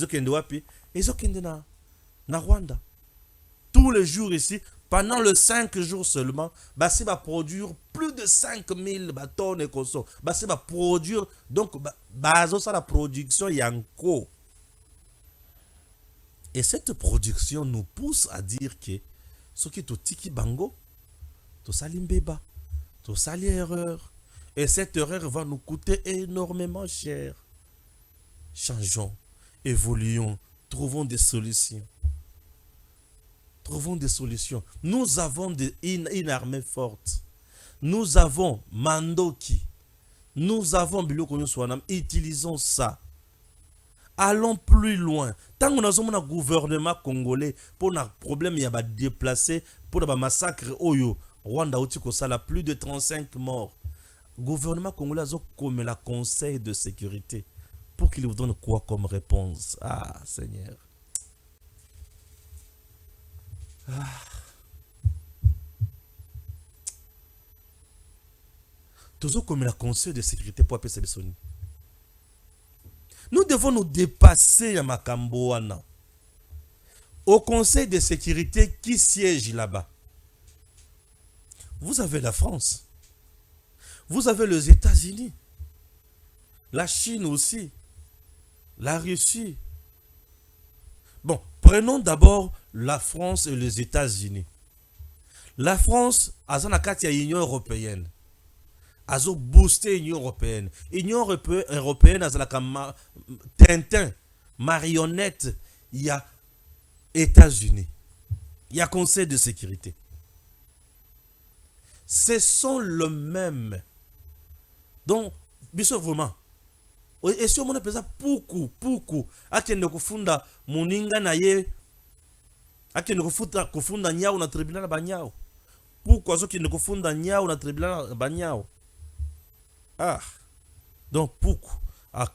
kende wapi? Ezo kende na Rwanda. Tous les jours ici, pendant les 5 jours seulement, Bassi va produire plus de 5000 tonnes et conso. Bassi va produire, donc, ça la production yanko. Et cette production nous pousse à dire que ce qui est au tiki bango, tout ça l'imbeba, tout ça l'erreur. Et cette erreur va nous coûter énormément cher. Changeons, évoluons, trouvons des solutions. Trouvons des solutions. Nous avons une armée forte. Nous avons Mandoki. Nous avons Biloko Nyoswanam. Utilisons ça. Allons plus loin. Tant que nous avons un gouvernement congolais, pour un problème, il y a des déplacés, pour un massacre, Oyo, Rwanda, Otikosala, plus de 35 morts. Gouvernement congolais a comme la Conseil de sécurité. Pour qu'il vous donne quoi comme réponse? Ah, Seigneur. Toujours comme la Conseil de sécurité pour appeler Sony. Nous devons nous dépasser à Makamboana. Au Conseil de sécurité, qui siège là-bas? Vous avez la France. Vous avez les États-Unis. La Chine aussi. La Russie. Bon, Prenons d'abord la France et les États-Unis. La France, à l'Union européenne, a boosté l'Union européenne. L'Union européenne, a Tintin, marionnette, il y a États-Unis. Il y a Conseil de sécurité. Ce sont le même. Donc, bien vraiment. Et si on appelle ça poukou, akende kufunda muninga na ye, akende kufunda nyao na tribunal ba nyao. Pourquoi ceux qui ne confondent nyao na tribunal ba nyao? Ah. Donc poukou,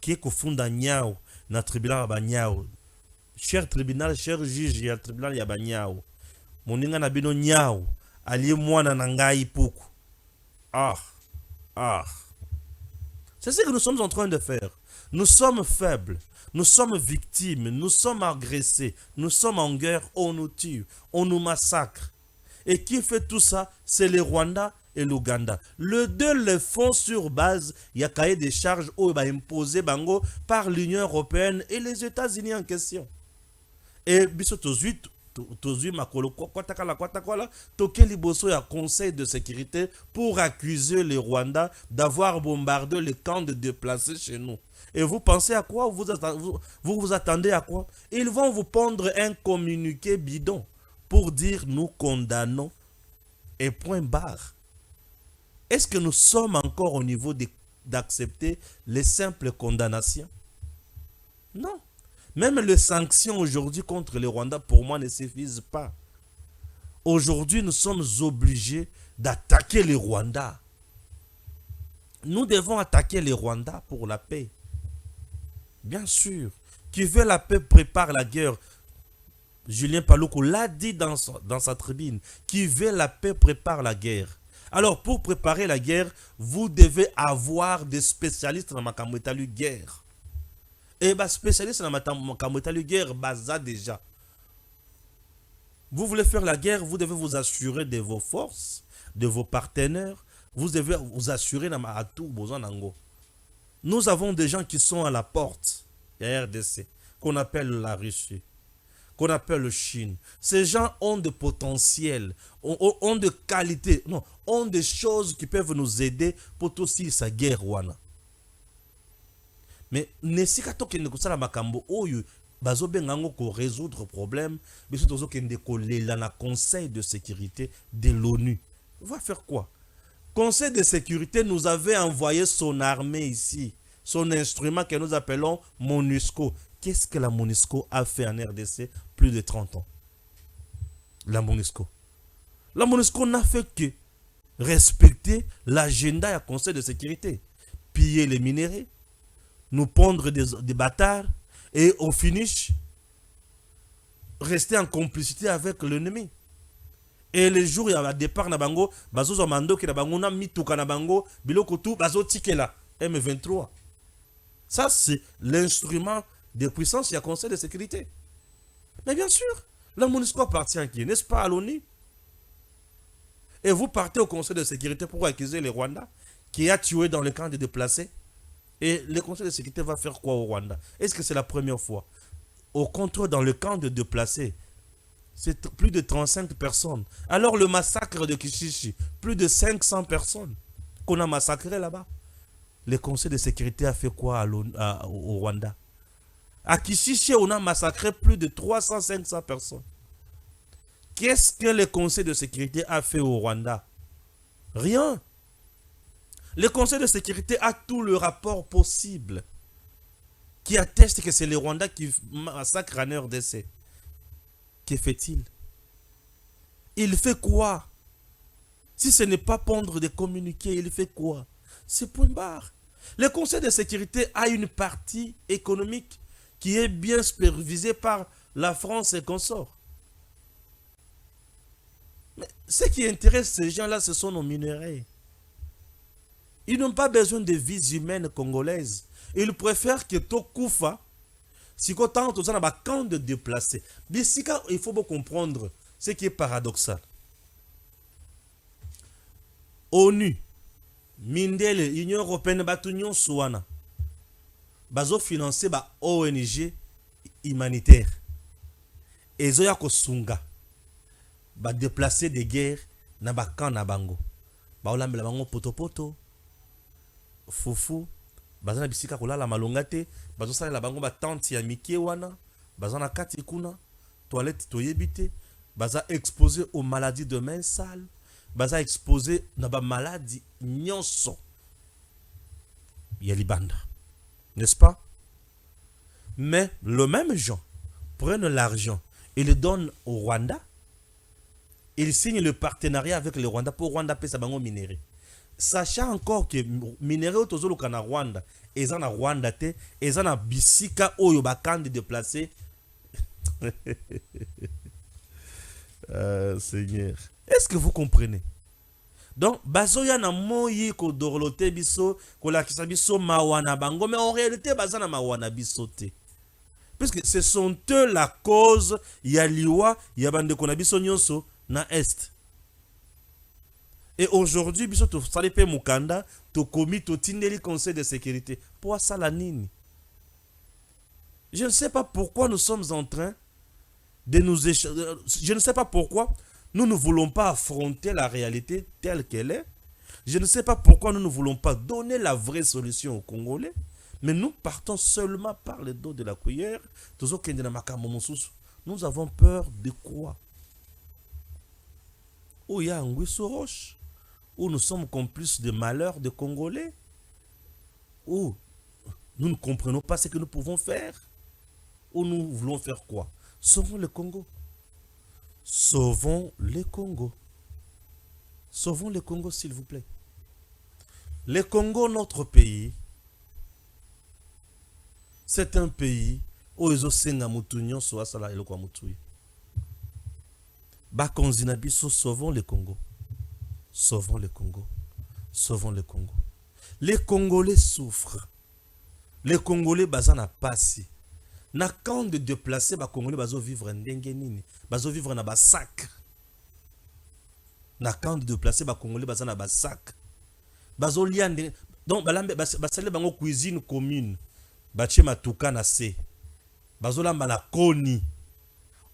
qui confunda nyao na tribunal ba nyao. Cher tribunal, cher juge, ya tribunal ya ba nyao. Muninga na bino nyao, aliye mwana na ngai poukou. Ah. C'est ce que nous sommes en train de faire. Nous sommes faibles, nous sommes victimes, nous sommes agressés, nous sommes en guerre, on nous tue, on nous massacre. Et qui fait tout ça? C'est le Rwanda et l'Ouganda. Les deux le font sur base, il y a cahier des charges imposé bango par l'Union européenne et les États-Unis en question. Et biso tozui makolo kwatakwala tokeli boso ya Conseil de sécurité pour accuser les Rwandais d'avoir bombardé les camps de déplacés chez nous. Et vous pensez à quoi? Vous vous attendez à quoi? Ils vont vous pondre un communiqué bidon pour dire nous condamnons et point barre. Est-ce que nous sommes encore au niveau d'accepter les simples condamnations? Non. Même les sanctions aujourd'hui contre les Rwandais, pour moi, ne suffisent pas. Aujourd'hui, nous sommes obligés d'attaquer les Rwandais. Nous devons attaquer les Rwandais pour la paix. Bien sûr. Qui veut la paix prépare la guerre. Julien Paluku l'a dit dans sa tribune. Qui veut la paix prépare la guerre. Alors, pour préparer la guerre, vous devez avoir des spécialistes dans la guerre. Et les spécialistes dans la guerre, ça déjà. Vous voulez faire la guerre, vous devez vous assurer de vos forces, de vos partenaires. Vous devez vous assurer à tout besoin d'ango. Nous avons des gens qui sont à la porte de la RDC, qu'on appelle la Russie, qu'on appelle la Chine. Ces gens ont de potentiel, ont de qualité, non, ont des choses qui peuvent nous aider pour aussi sa guerre. Mais nesika tokende kusala makambo oyo bazo bengango ko résoudre problème, mais surtout tozo kende ko lela na Conseil de sécurité de l'ONU. Va faire quoi? Conseil de sécurité nous avait envoyé son armée ici, son instrument que nous appelons MONUSCO. Qu'est-ce que la MONUSCO a fait en RDC plus de 30 ans? La MONUSCO n'a fait que respecter l'agenda du Conseil de sécurité, piller les minéraux, nous pondre des bâtards et au finish rester en complicité avec l'ennemi. Et les jours il y a départ na bango bazo mando ki na bango na mituka na bango biloko tout bazo tikela M23. Ça c'est l'instrument de puissance du Conseil de sécurité. Mais bien sûr, la MONUSCO appartient à qui? N'est-ce pas à l'ONU? Et vous partez au Conseil de sécurité pour accuser les Rwandais qui a tué dans le camp de déplacés. Et le Conseil de sécurité va faire quoi au Rwanda? Est-ce que c'est la première fois? Au contrôle dans le camp de déplacés, c'est plus de 35 personnes. Alors le massacre de Kishishi, plus de 500 personnes qu'on a massacrées là-bas. Le Conseil de sécurité a fait quoi au Rwanda? À Kishishi, on a massacré plus de 300-500 personnes. Qu'est-ce que le Conseil de sécurité a fait au Rwanda? Rien. Le Conseil de sécurité a tout le rapport possible qui atteste que c'est les Rwandais qui massacrent en RDC. Que fait-il? Il fait quoi? Si ce n'est pas pondre des communiqués, il fait quoi? C'est point barre. Le Conseil de sécurité a une partie économique qui est bien supervisée par la France et consorts. Mais ce qui intéresse ces gens-là, ce sont nos minéraux. Ils n'ont pas besoin de vies humaines congolaises. Ils préfèrent que Tokoufa, si autant tout ça dans un camp de déplacés. Mais il faut comprendre ce qui est paradoxal. ONU, Mindele, Union européenne, Batunion Souana, bazo financer ba ONG humanitaire. ezoya kosunga ba déplacer des guerres na ba camp na bango baolambela bango potopoto fufu bazana bisika kolala malonga te bazosalela bango ba tente ya mike wana bazana kati kuna toilette toyebi te baza exposé aux maladies de main sale baza exposé na ba maladie nyonso ya libanda, n'est-ce pas? Mais le même gens prennent l'argent et le donnent au Rwanda. Ils signent le partenariat avec le Rwanda pour Rwanda payer sa bango minéraux. Sachant encore que minéraux tozoluka na Rwanda, eza na Rwanda te, eza na bisika oyo bakandi déplacer. Seigneur, est-ce que vous comprenez? Donc, bazoya na moyi ko dorlote biso, ko lakisa biso mawana bango, mais en réalité bazana mawana biso te. Puisque ce sont eux la cause, ya liwa, ya bande konabiso nyonso na est. Et aujourd'hui, biso to salipe mukanda, to komi to tindeli conseil de sécurité. Pour ça la nini? Je ne sais pas pourquoi nous sommes en train de nous échanger. Je ne sais pas pourquoi nous ne voulons pas affronter la réalité telle qu'elle est. Je ne sais pas pourquoi nous ne voulons pas donner la vraie solution aux Congolais. Mais nous partons seulement par le dos de la cuillère. Nous avons peur de quoi? Où il y a un roche, où nous sommes complices de malheurs des Congolais, où nous ne comprenons pas ce que nous pouvons faire, où nous voulons faire quoi? Sauvons le Congo. Sauvons le Congo. Sauvons le Congo, s'il vous plaît. Le Congo, notre pays, c'est un pays où ils ont senga mutunyo so asala eloko mutuyi. Bakonzi na biso, sauvons le Congo. Sauvons le Congo. Sauvons le Congo. Les Congolais souffrent. Les Congolais bazana passi. Na camp de déplacer ba Congolais bazo vivre ndenge nini? Bazo vivre na ba sac. Na camp de déplacer ba Congolais bazana ba sac. Bazo liande. Donc balambe basale bango cuisine commune. Bache matuka na se. Bazo lamba na koni.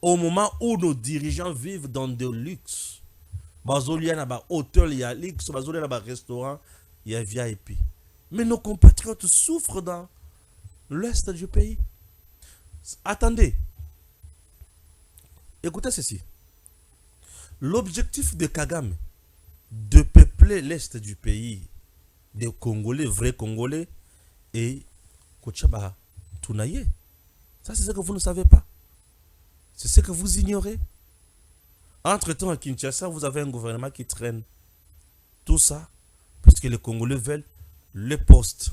Au moment où nos dirigeants vivent dans de luxe. Bazo liana ba hôtel ya luxe, bazo liana ba restaurant ya VIP. Mais nos compatriotes souffrent dans l'est du pays. Attendez. Écoutez ceci. L'objectif de Kagame de peupler l'est du pays, des Congolais, vrais Congolais, et Kochaba Tounaye. Ça, c'est ce que vous ne savez pas. C'est ce que vous ignorez. Entre-temps, à Kinshasa, vous avez un gouvernement qui traîne tout ça, puisque les Congolais veulent le poste.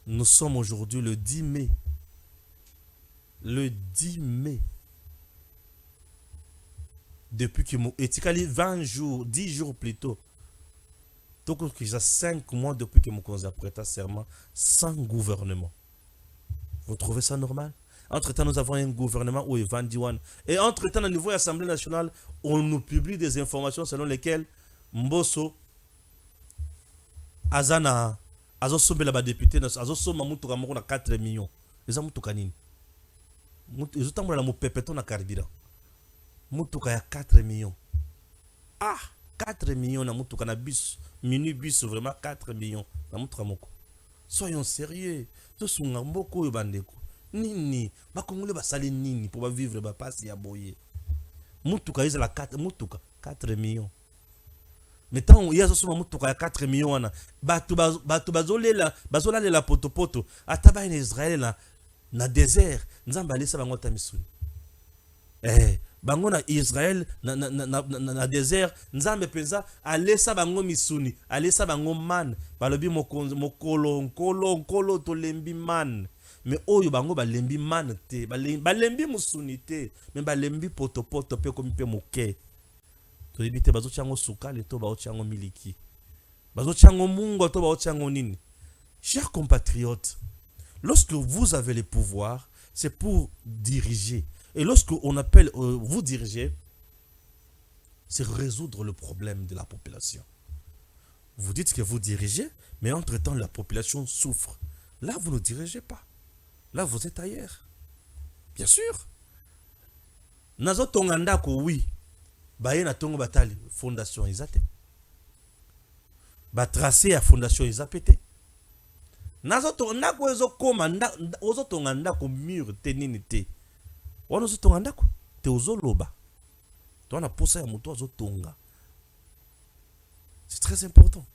Nous sommes aujourd'hui le 10 mai. Le 10 mai. Depuis que Etikali 20 jours, 10 jours plus tôt. Donc, il y a 5 mois depuis que Mokonzi a prêté serment sans gouvernement. Vous trouvez ça normal? Entre-temps, nous avons un gouvernement où il vend Diwan. Et entre-temps, au niveau de l'Assemblée nationale, on nous publie des informations selon lesquelles Mbosso, Azana, Azosombe la député, Azosoma Moutoura Moro na 4 millions. Les Amoutoura Nini. Ils ont la Moupépeton na carburant. Moutoura ya 4 millions. Ah! 4 millions na Moutoura na bus. Minibus, vraiment 4 millions. Na Moutoura Moko. Soyons sérieux. Tous sont en beaucoup bandeko. Nini, ba Congolais ba sali nini pour vivre ba passe ya boye. Mutuka ils la 4 mutuka 4 millions. Mais tant il y a ce mutuka ya 4 millions wana, batu bazolela la potopoto, ataba en Israël na désert, nzamba lesa bango tamisuni. Bango na Israël na désert, nzambe penza alesa bango misuni, alesa bango man, balobi mokolo to lembi man. Mais oyo bango balembi man te, balembi musuni te, mais balembi potopoto pe komi pe moke. To libite bazo chango sukali to ba chango miliki. Bazo chango mungo to ba chango nini. Chers compatriotes, lorsque vous avez le pouvoir, c'est pour diriger. Et lorsque on appelle vous diriger, c'est résoudre le problème de la population. Vous dites que vous dirigez, mais entre-temps la population souffre. Là, vous ne dirigez pas. Là, vous êtes ailleurs. Bien sûr. nazo tonga ndako oui baye na tongo batali fondation ezate ba tracé ya fondation ezate te nazo tonga ndako ezo koma ozo tonga ndako mur te nini te wana ozo tonga ndako te ozo loba to na posa ya moto ozo tonga. C'est très important.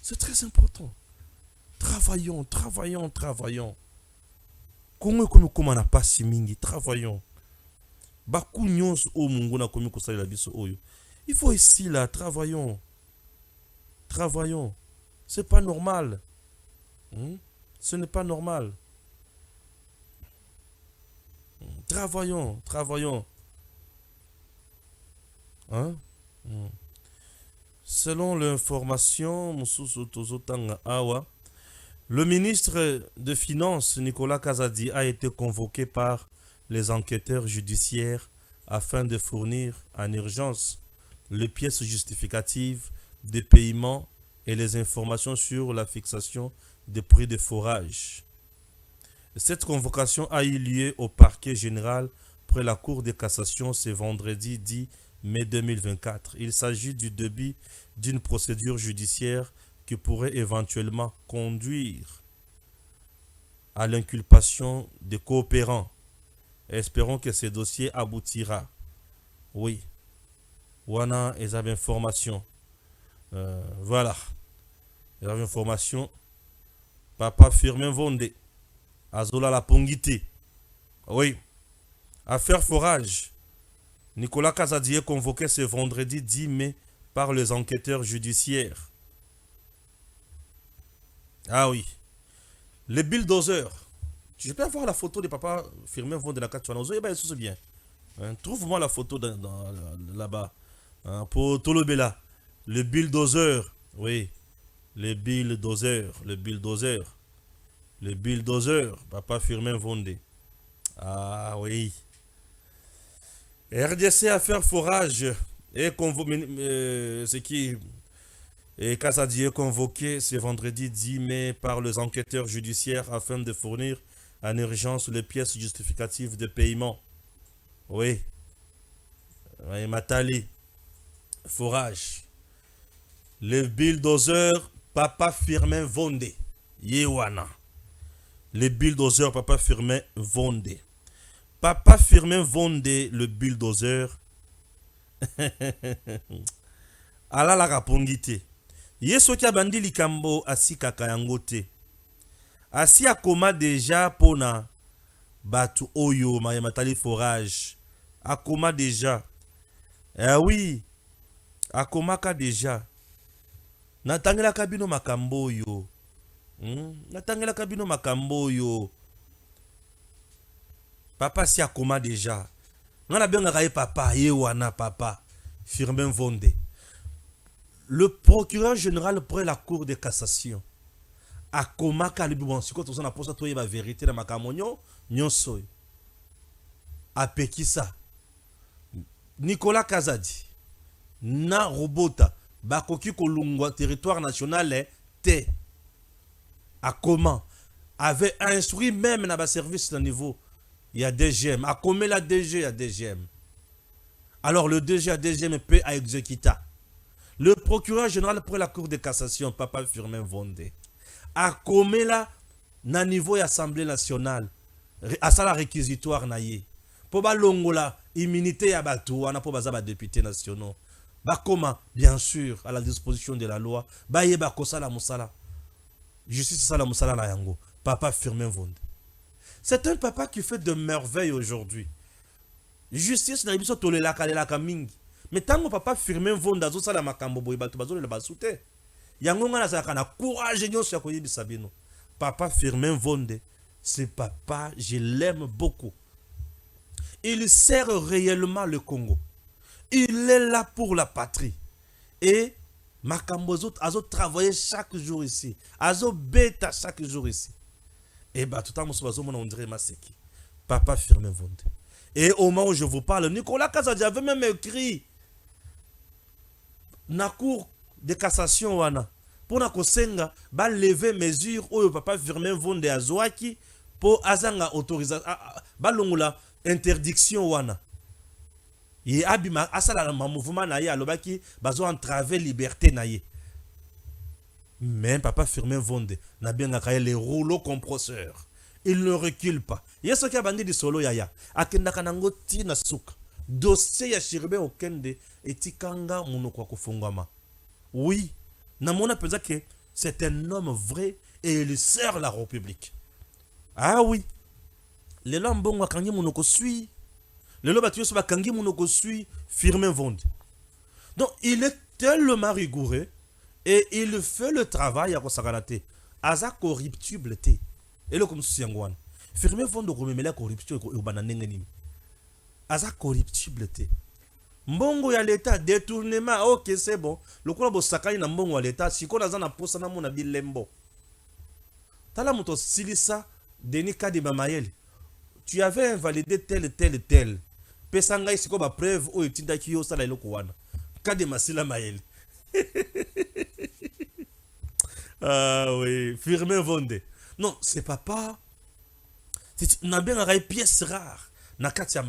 C'est très important. Travaillons, travaillons, travaillons. Kongo komi koma na pasi mingi, travaillons. Baku nyonso o mungu na komi kosala biso oyo. Il faut ici là, travaillons. Travaillons. C'est pas normal. Ce n'est pas normal. Travaillons, travaillons. Hein? Selon l'information, le ministre de Finances, Nicolas Kazadi, a été convoqué par les enquêteurs judiciaires afin de fournir en urgence les pièces justificatives de paiement et les informations sur la fixation des prix de forage. Cette convocation a eu lieu au parquet général près la Cour de cassation ce vendredi 10 mai 2024. Il s'agit du début d'une procédure judiciaire qui pourrait éventuellement conduire à l'inculpation des coopérants. Espérons que ce dossier aboutira. Oui. Wana et avez information. Voilà. Ils avaient information. Papa Firmin Vonde. Azola la Pongité. Oui. Affaire forage. Nicolas Kazadi est convoqué ce vendredi 10 mai par les enquêteurs judiciaires. Ah oui. Les bulldozers. Je peux avoir la photo de papa Firmin Vonde de la Katouana. C'est bien. Trouve-moi la photo là-bas. Pour Tolobela. Le bulldozer. Oui. Le bulldozer. Le bulldozer. Le bulldozer. Papa Firmin Vonde. Ah oui. RDC Affaires Forage et Kazadi est convoqué ce vendredi 10 mai par les enquêteurs judiciaires afin de fournir en urgence les pièces justificatives de paiement. Oui. Matali. Forage. Le bulldozer Papa Firmin Vonde. Yewana. Le bulldozer Papa Firmin Vonde. Papa Firmin Vonde, le bulldozer. Ala la rapongite. Yeso kia bandi likambo asi kakayangote. Asi akoma déjà pona batu oyo matali forage. Akoma déjà. Eh oui. Akoma ka déjà. Natangela kabino makambo yo. Natangela kabino makambo yo. Papa si akoma déjà. On a bien regardé papa, yewana papa, Firmin Vonde. Le procureur général près la cour de cassation. Akoma kalibu bon, si quand on a posé toi la vérité dans ma camonio, nyonso. Apekisa. Nicolas Kazadi. Na robota. Bakoki kolungwa territoire national te. Akoma avait instruit même dans le service de niveau. Il y a DGM. À combien la DG, il y a DGM. Alors le DG a DGM peut à exécuter. Le procureur général pour la cour de cassation, Papa Firmin Vonde. À combien là, na niveau de l'Assemblée nationale, à ça la réquisitoire naïe. Pour ba longola, immunité à batou, on a pour bazaba députés nationaux. Ba comment, bien sûr, à la disposition de la loi. Ba yeba kosala musala. Justice sala musala la yango. Papa Firmin Vonde. C'est un papa qui fait de merveilles aujourd'hui. Justice na biso tolela kalela kamingi. Mais tant que papa Firmin Vonde azo sala makambo boy batu bazo le basute. Yango ngana sala kana courage nyonso ya koyebisa bino. Papa Firmin Vonde, c'est papa, je l'aime beaucoup. Il sert réellement le Congo. Il est là pour la patrie. Et makambo azo travailler chaque jour ici. Azo beta chaque jour ici. Et bah tout le temps, on dirait Maseki. Papa Firmin Vonde. Et au moment où je vous parle, Nicolas Kazadi avait même écrit na cour de cassation wana pour na kosenga ba lever mesure au papa Firmin Vonde azwaki pour azanga autorisation ba longula interdiction wana ye abima asala ma mouvement na ye alobaki bazo entraver liberté na ye. Mais papa Firmin Vonde n'a bien accueilli les rouleaux compresseurs. Il ne recule pas. Il y a ce qui a bandé du solo yaya. Akenda kanango tina suka. Dossier ya Chiribe Okende etikanga monoko kufungama. Oui, namona pesa que c'est un homme vrai et il sert la République. Ah oui. Les lambons wakangi monoko sui. Les lobatuyo so bakangi monoko sui Firmin Vonde. Donc il est tellement rigoureux. Et il fait le travail à Kosakarate. Aza corruptible te. Et le comme Siangwan. Firmin Vonde rememela corruption au bananengeni. Aza corruptible te. Mbongo ya l'État, détournement, ok c'est bon. Le quoi bo sakani na mbongo ya l'État, si ko naza na posa na mona bilembo. Tala moto silisa Denis Kadima Mayele. Tu avais invalidé tel. Pesanga isiko ba preuve o itinda ki yo sala eloko wana. Kadima Sila Mayele. Ah oui, Firmin Vonde. Non, c'est papa. On a bien une pièce rare. Na katia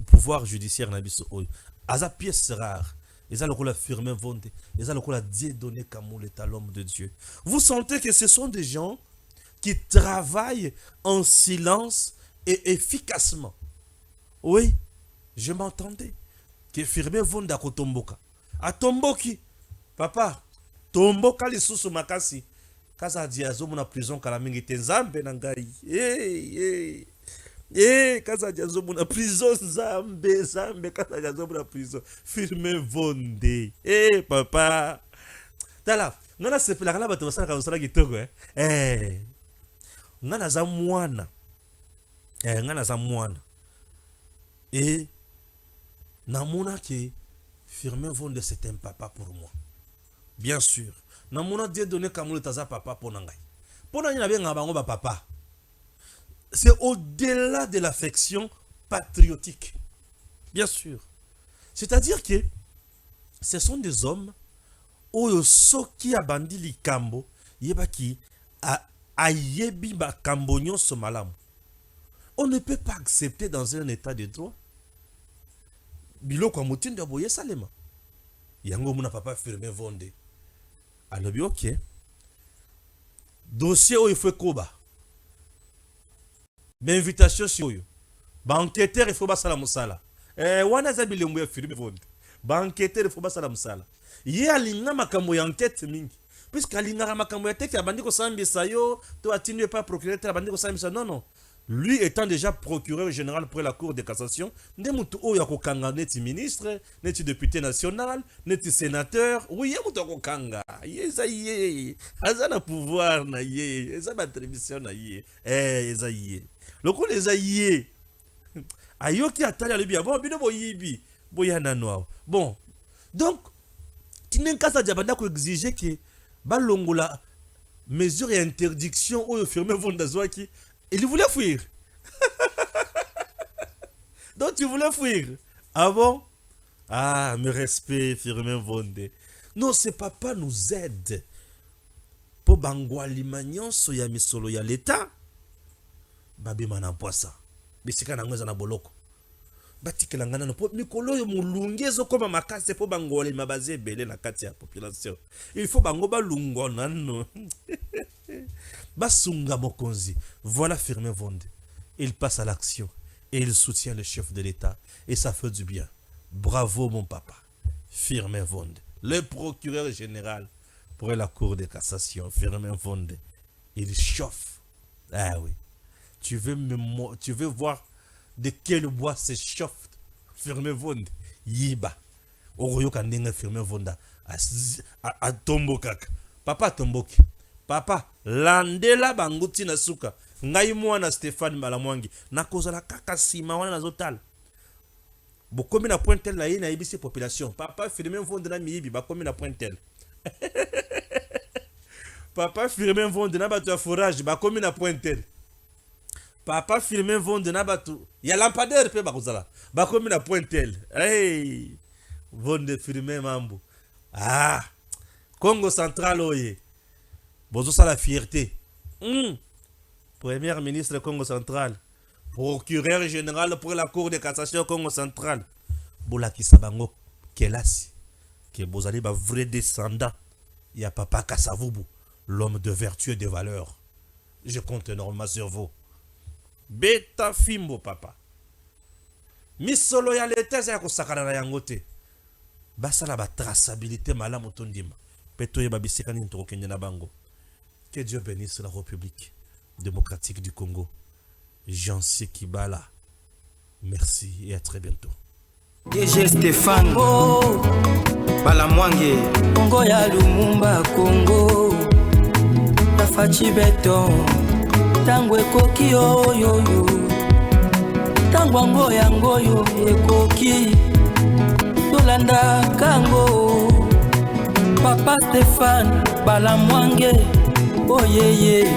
pouvoir judiciaire na biso oy. Aza pièce rare. Ils ont le rôle Firmin Vonde. Ils ont le rôle Dieu donné comme l'état l'homme de Dieu. Vous sentez que ce sont des gens qui travaillent en silence et efficacement. Oui, je m'entendais. Que Firmin Vonde a kotomboka. A tomboki. Papa, tomboka lisusu makasi. Kaza diazo mona prison kala mingi tenzambe na ngai. Kaza diazo mona prison zambe kaza diazo mona prison. Firmin Vonde. Papa. Tala, ngana sepela kala bato basala ka kitoko ngana za mwana. Ngana za mwana. Namona ke Firmin Vonde c'est un papa pour moi. Bien sûr. Namona Dieu donné comme le taza papa pour nangai. Pour nangai n'avait ngabango ba papa. C'est au-delà de l'affection patriotique. Bien sûr. C'est-à-dire que ce sont des hommes oyo soki abandi likambo yebaki a yebi ba kambo nyonso malamu. On ne peut pas accepter dans un état de droit. Biloko motindo boye salema. Yango muna papa Firmin Vonde. Alors bien ok. Dossier où il faut koba. Invitation sur yo. Ba enquêteur il faut ba sala musala. Wana za bilembo ya Firmin Vonde. Ba enquêteur il faut ba sala musala. Ye alinga makambo ya enquête mingi. Puisque alinga makambo ya teki abandi ko sambisa yo, to atinu pas procureur abandi ko sambisa non. Lui étant déjà procureur général pour la Cour de cassation, Nemutu Oyako Kanga neti ministre, neti député national, neti sénateur, oui, Yamutoko Kanga, Yezaye, Azana pouvoir na ye, Ezaba attribution na ye, Ezaye. Le coup les aïe, Ayoki Atali Alibia, bon, bino boyibi, boyana noir. Bon, donc, Tinenkasa Diabanda ko exiger que Balongola mesure et interdiction au Firmin Vonde Zwaki. Il voulait fuir. Donc tu voulais fuir. Ah bon? Ah, me respect, Firmin Vonde. Non, c'est papa nous aide. Pour Bangwali Magnon, soya misolo ya l'État. Babi manampoisa. Bisika na ngweza na boloko. Batikela ngana no po mikolo yo mulungezo koma makase po Bangwali mabaze belé na kati ya population. Il faut bango balungo nano. Basunga Mokonzi, voilà Firmin Vonde. Il passe à l'action et il soutient le chef de l'État et ça fait du bien. Bravo mon papa, Firmin Vonde, le procureur général pour la Cour de cassation, Firmin Vonde. Il chauffe. Ah oui. Tu veux voir de quel bois se chauffe Firmin Vonde? Yiba. Oroyo kandenga Firmin Vonde à Tombokak. Papa Tomboki. Papa, landela banguti na suka. Ngai mwana Stéphane Malamwangi. Na kozala kaka sima wana na zotal. Bokomi na pointel la ye na ibisi population. Papa Firmin Vonde na miyibi bakomi na pointel. Papa Firmin Vonde na batu ya forage bakomi na pointel. Papa Firmin Vonde na batu ya lampadaire pe bakozala. Bakomi na pointel. Hey! Vonde Firmin mambo. Ah! Congo Central oye. Bozo ça la fierté. Premier ministre Congo Central. procureur général pour la Cour de cassation Congo central. Bolakisa bango kelasi. Que bozali ba vrai descendant. Il y a Papa Kassavubu, l'homme de vertu et de valeur. Je compte énormément sur vous. Beta Fimbo papa. Misolo ya leta za kusakana na yangote. Basala ba traçabilité malamu tondima. Peto ye babisekani ntoko kenya na bango. Que Dieu bénisse la République démocratique du Congo. Jean-C. Kibala. Merci et à très bientôt. DG Stéphane Balamwange Congo ya Lumumba Congo Tafachi Beton Tangwe koki oyoyo Tangwango yangoyo ekoki Tolanda kango Papa Stéphane Balamwange Oyeye